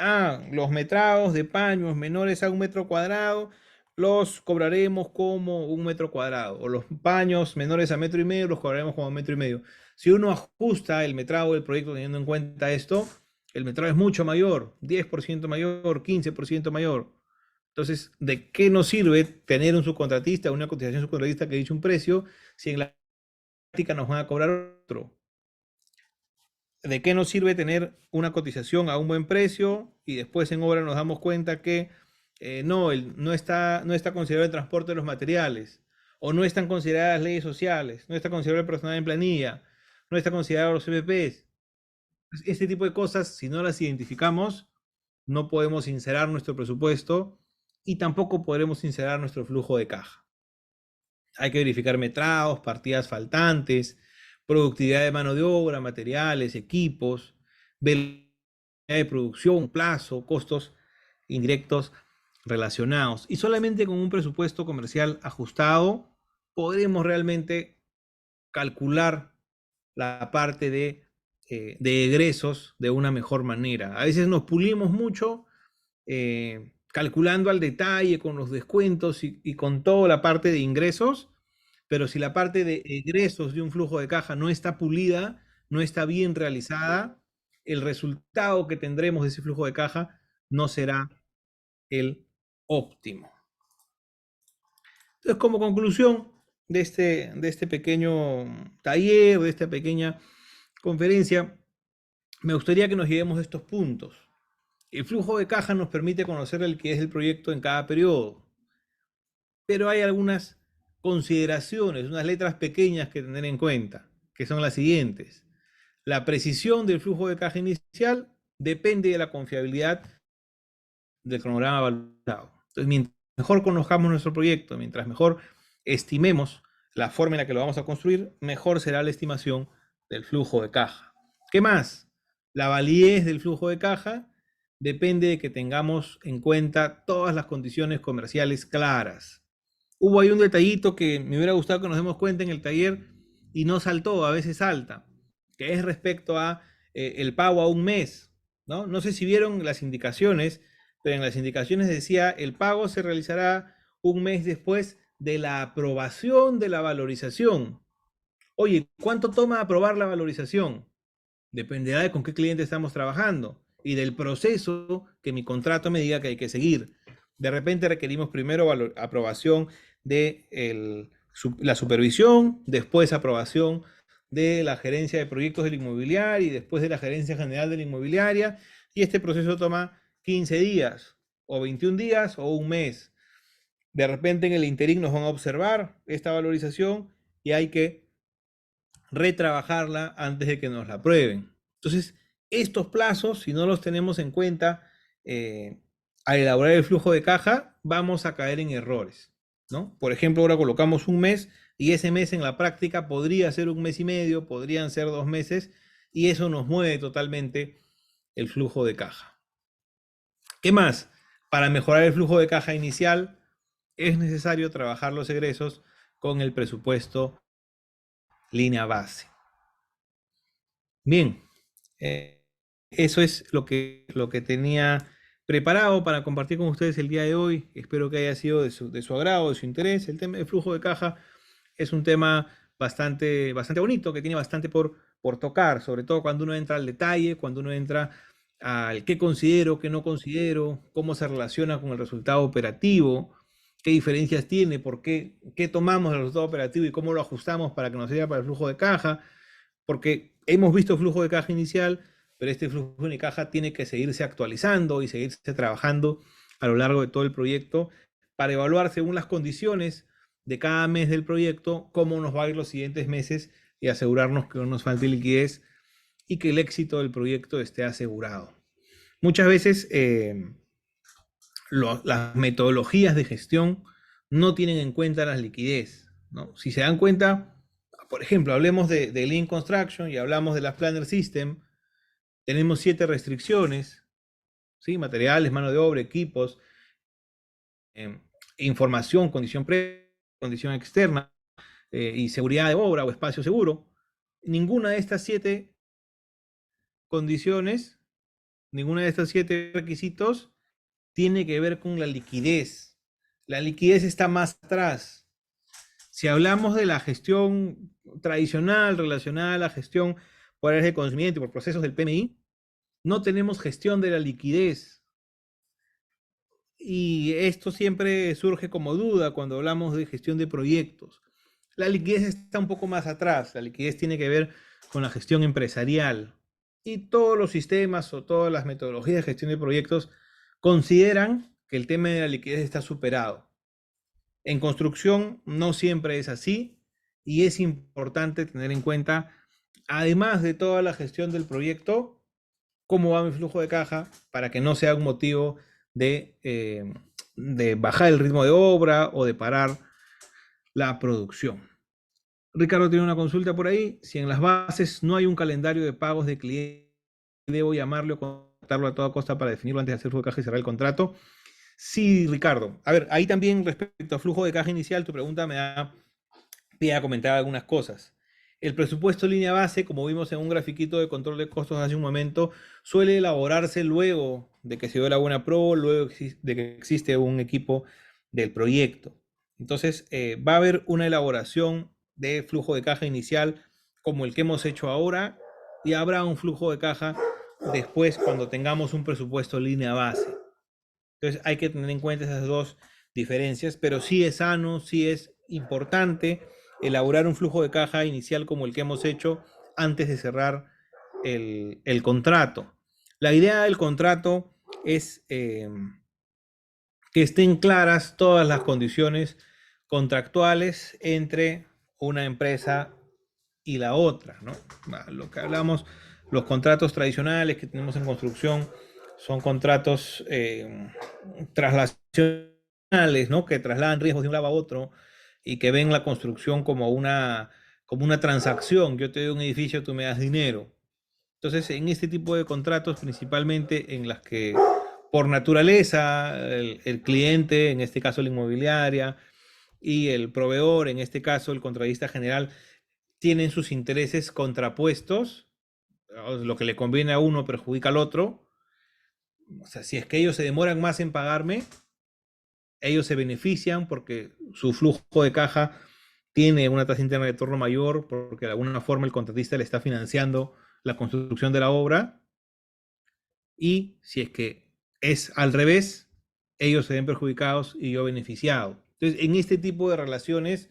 los metrados de paños menores a 1 metro cuadrado los cobraremos como 1 metro cuadrado, o los paños menores a 1,5 metros los cobraremos como 1,5 metros. Si uno ajusta el metrado del proyecto teniendo en cuenta esto, el metrado es mucho mayor, 10% mayor, 15% mayor. Entonces, ¿de qué nos sirve tener un subcontratista, una cotización subcontratista que dice un precio, si en la práctica nos van a cobrar otro? ¿De qué nos sirve tener una cotización a un buen precio y después en obra nos damos cuenta que no está considerado el transporte de los materiales, o no están consideradas leyes sociales, no está considerado el personal en planilla, no está considerado los CPPs? Este tipo de cosas, si no las identificamos, no podemos sincerar nuestro presupuesto y tampoco podremos sincerar nuestro flujo de caja. Hay que verificar metrados, partidas faltantes, productividad de mano de obra, materiales, equipos, velocidad de producción, plazo, costos indirectos relacionados. Y solamente con un presupuesto comercial ajustado podremos realmente calcular la parte de egresos de una mejor manera. A veces nos pulimos mucho calculando al detalle con los descuentos y con toda la parte de ingresos, pero si la parte de egresos de un flujo de caja no está pulida, no está bien realizada, el resultado que tendremos de ese flujo de caja no será el óptimo. Entonces, como conclusión de este pequeño taller, de esta pequeña conferencia, me gustaría que nos llevemos a estos puntos. El flujo de caja nos permite conocer el que es el proyecto en cada periodo, pero hay algunas consideraciones, unas letras pequeñas que tener en cuenta, que son las siguientes. La precisión del flujo de caja inicial depende de la confiabilidad del cronograma valorado. Entonces, mientras mejor conozcamos nuestro proyecto, mientras mejor estimemos la forma en la que lo vamos a construir, mejor será la estimación del flujo de caja. ¿Qué más? La validez del flujo de caja depende de que tengamos en cuenta todas las condiciones comerciales claras. Hubo ahí un detallito que me hubiera gustado que nos demos cuenta en el taller y no saltó, a veces salta, que es respecto a el pago a un mes, ¿no? No sé si vieron las indicaciones, pero en las indicaciones decía el pago se realizará un mes después de la aprobación de la valorización. Oye, ¿cuánto toma aprobar la valorización? Dependerá de con qué cliente estamos trabajando y del proceso que mi contrato me diga que hay que seguir. De repente requerimos primero aprobación de la supervisión, después aprobación de la gerencia de proyectos del inmobiliario y después de la gerencia general de la inmobiliaria, y este proceso toma 15 días o 21 días o un mes. De repente en el interín nos van a observar esta valorización y hay que retrabajarla antes de que nos la aprueben. Entonces, estos plazos, si no los tenemos en cuenta al elaborar el flujo de caja, vamos a caer en errores, ¿no? Por ejemplo, ahora colocamos un mes y ese mes en la práctica podría ser un mes y medio, podrían ser 2 meses, y eso nos mueve totalmente el flujo de caja. ¿Qué más? Para mejorar el flujo de caja inicial, es necesario trabajar los egresos con el presupuesto línea base. Bien, eso es lo que tenía preparado para compartir con ustedes el día de hoy. Espero que haya sido de su agrado, de su interés. El tema del flujo de caja es un tema bastante bonito, que tiene bastante por tocar, sobre todo cuando uno entra al detalle, cuando uno entra al qué considero, qué no considero, cómo se relaciona con el resultado operativo, qué diferencias tiene, qué tomamos del resultado operativo y cómo lo ajustamos para que nos sirva para el flujo de caja, porque hemos visto flujo de caja inicial, pero este flujo de caja tiene que seguirse actualizando y seguirse trabajando a lo largo de todo el proyecto para evaluar según las condiciones de cada mes del proyecto cómo nos va a ir los siguientes meses y asegurarnos que no nos falte liquidez y que el éxito del proyecto esté asegurado. Muchas veces las metodologías de gestión no tienen en cuenta la liquidez, ¿no? Si se dan cuenta, por ejemplo, hablemos de Lean Construction y hablamos de la Planner System, tenemos 7 restricciones, ¿sí? Materiales, mano de obra, equipos, información, condición previa, condición externa, y seguridad de obra o espacio seguro. Ninguna de estas 7 condiciones, ninguno de estos 7 requisitos tiene que ver con la liquidez. La liquidez está más atrás. Si hablamos de la gestión tradicional relacionada a la gestión por áreas de conocimiento y por procesos del PMI, no tenemos gestión de la liquidez. Y esto siempre surge como duda cuando hablamos de gestión de proyectos. La liquidez está un poco más atrás. La liquidez tiene que ver con la gestión empresarial. Y todos los sistemas o todas las metodologías de gestión de proyectos consideran que el tema de la liquidez está superado. En construcción no siempre es así y es importante tener en cuenta, además de toda la gestión del proyecto, cómo va mi flujo de caja para que no sea un motivo de bajar el ritmo de obra o de parar la producción. Ricardo tiene una consulta por ahí. Si en las bases no hay un calendario de pagos de cliente, ¿debo llamarlo o contactarlo a toda costa para definirlo antes de hacer flujo de caja y cerrar el contrato? Sí, Ricardo. A ver, ahí también respecto a flujo de caja inicial, tu pregunta me da pie a comentar algunas cosas. El presupuesto línea base, como vimos en un grafiquito de control de costos hace un momento, suele elaborarse luego de que se dio la buena pro, luego de que existe un equipo del proyecto. Entonces, va a haber una elaboración de flujo de caja inicial como el que hemos hecho ahora y habrá un flujo de caja después cuando tengamos un presupuesto línea base. Entonces, hay que tener en cuenta esas dos diferencias, pero sí es sano, sí es importante elaborar un flujo de caja inicial como el que hemos hecho antes de cerrar el contrato. La idea del contrato es que estén claras todas las condiciones contractuales entre una empresa y la otra, ¿no? Lo que hablamos, los contratos tradicionales que tenemos en construcción son contratos traslacionales, ¿no? Que trasladan riesgos de un lado a otro y que ven la construcción como una transacción. Yo te doy un edificio, tú me das dinero. Entonces, en este tipo de contratos, principalmente en las que por naturaleza el cliente, en este caso la inmobiliaria, y el proveedor, en este caso el contratista general, tienen sus intereses contrapuestos, lo que le conviene a uno perjudica al otro. O sea, si es que ellos se demoran más en pagarme, ellos se benefician porque su flujo de caja tiene una tasa interna de retorno mayor porque de alguna forma el contratista le está financiando la construcción de la obra. Y si es que es al revés, ellos se ven perjudicados y yo beneficiado. Entonces, en este tipo de relaciones,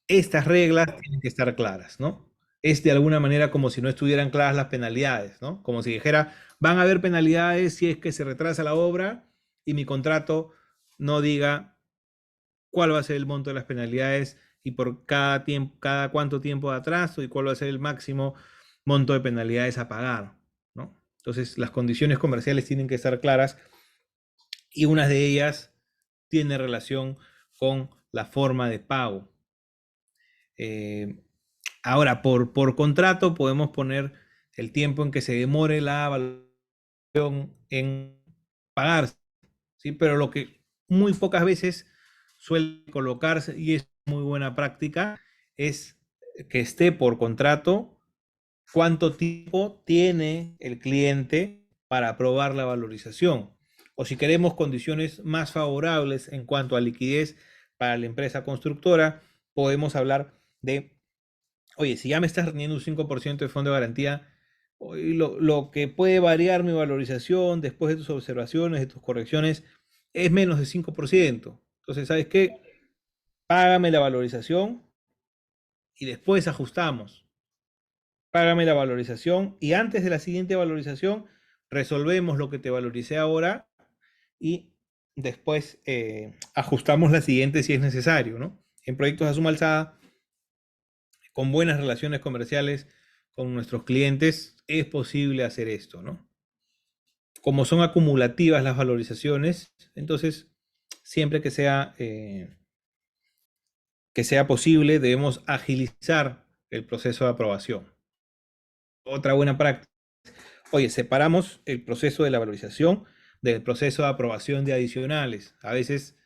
estas reglas tienen que estar claras, ¿no? Es de alguna manera como si no estuvieran claras las penalidades, ¿no? Como si dijera, van a haber penalidades si es que se retrasa la obra y mi contrato no diga cuál va a ser el monto de las penalidades y por cada tiempo, cada cuánto tiempo de atraso y cuál va a ser el máximo monto de penalidades a pagar, ¿no? Entonces, las condiciones comerciales tienen que estar claras y una de ellas tiene relación con la forma de pago. Ahora, por contrato podemos poner el tiempo en que se demore la evaluación en pagarse, ¿sí? Pero muy pocas veces suele colocarse, y es muy buena práctica, es que esté por contrato cuánto tiempo tiene el cliente para aprobar la valorización. O si queremos condiciones más favorables en cuanto a liquidez para la empresa constructora, podemos hablar de, oye, si ya me estás rindiendo un 5% de fondo de garantía, lo que puede variar mi valorización después de tus observaciones, de tus correcciones, es menos de 5%. Entonces, ¿sabes qué? Págame la valorización y después ajustamos. Págame la valorización y antes de la siguiente valorización resolvemos lo que te valoricé ahora y después ajustamos la siguiente si es necesario, ¿no? En proyectos a suma alzada, con buenas relaciones comerciales con nuestros clientes, es posible hacer esto, ¿no? Como son acumulativas las valorizaciones, entonces siempre que sea posible, debemos agilizar el proceso de aprobación. Otra buena práctica. Oye, separamos el proceso de la valorización del proceso de aprobación de adicionales. A veces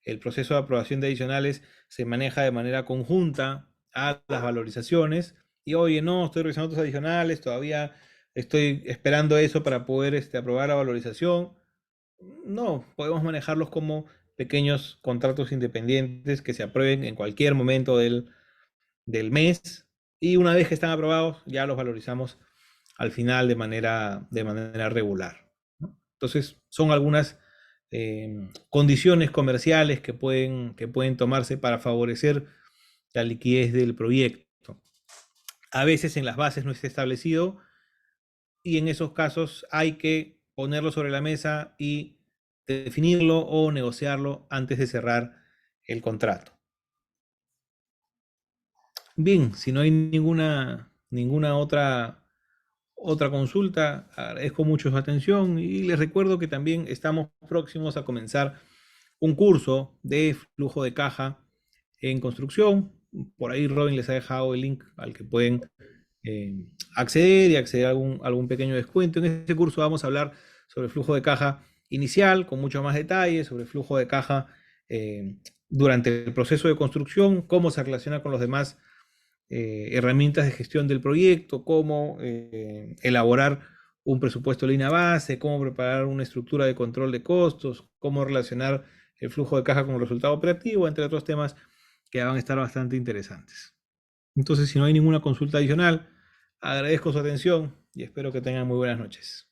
el proceso de aprobación de adicionales se maneja de manera conjunta a las valorizaciones y oye, no, estoy revisando tus adicionales, todavía estoy esperando eso para poder aprobar la valorización. No, podemos manejarlos como pequeños contratos independientes que se aprueben en cualquier momento del mes y una vez que están aprobados ya los valorizamos al final de manera regular, ¿no? Entonces, son algunas condiciones comerciales que pueden tomarse para favorecer la liquidez del proyecto. A veces en las bases no está establecido y en esos casos hay que ponerlo sobre la mesa y definirlo o negociarlo antes de cerrar el contrato. Bien, si no hay ninguna otra consulta, agradezco mucho su atención y les recuerdo que también estamos próximos a comenzar un curso de flujo de caja en construcción. Por ahí Robin les ha dejado el link al que pueden acceder y acceder a algún pequeño descuento. En este curso vamos a hablar sobre flujo de caja inicial, con mucho más detalle, sobre flujo de caja durante el proceso de construcción, cómo se relaciona con los demás herramientas de gestión del proyecto, cómo elaborar un presupuesto de línea base, cómo preparar una estructura de control de costos, cómo relacionar el flujo de caja con el resultado operativo, entre otros temas que van a estar bastante interesantes. Entonces, si no hay ninguna consulta adicional, agradezco su atención y espero que tengan muy buenas noches.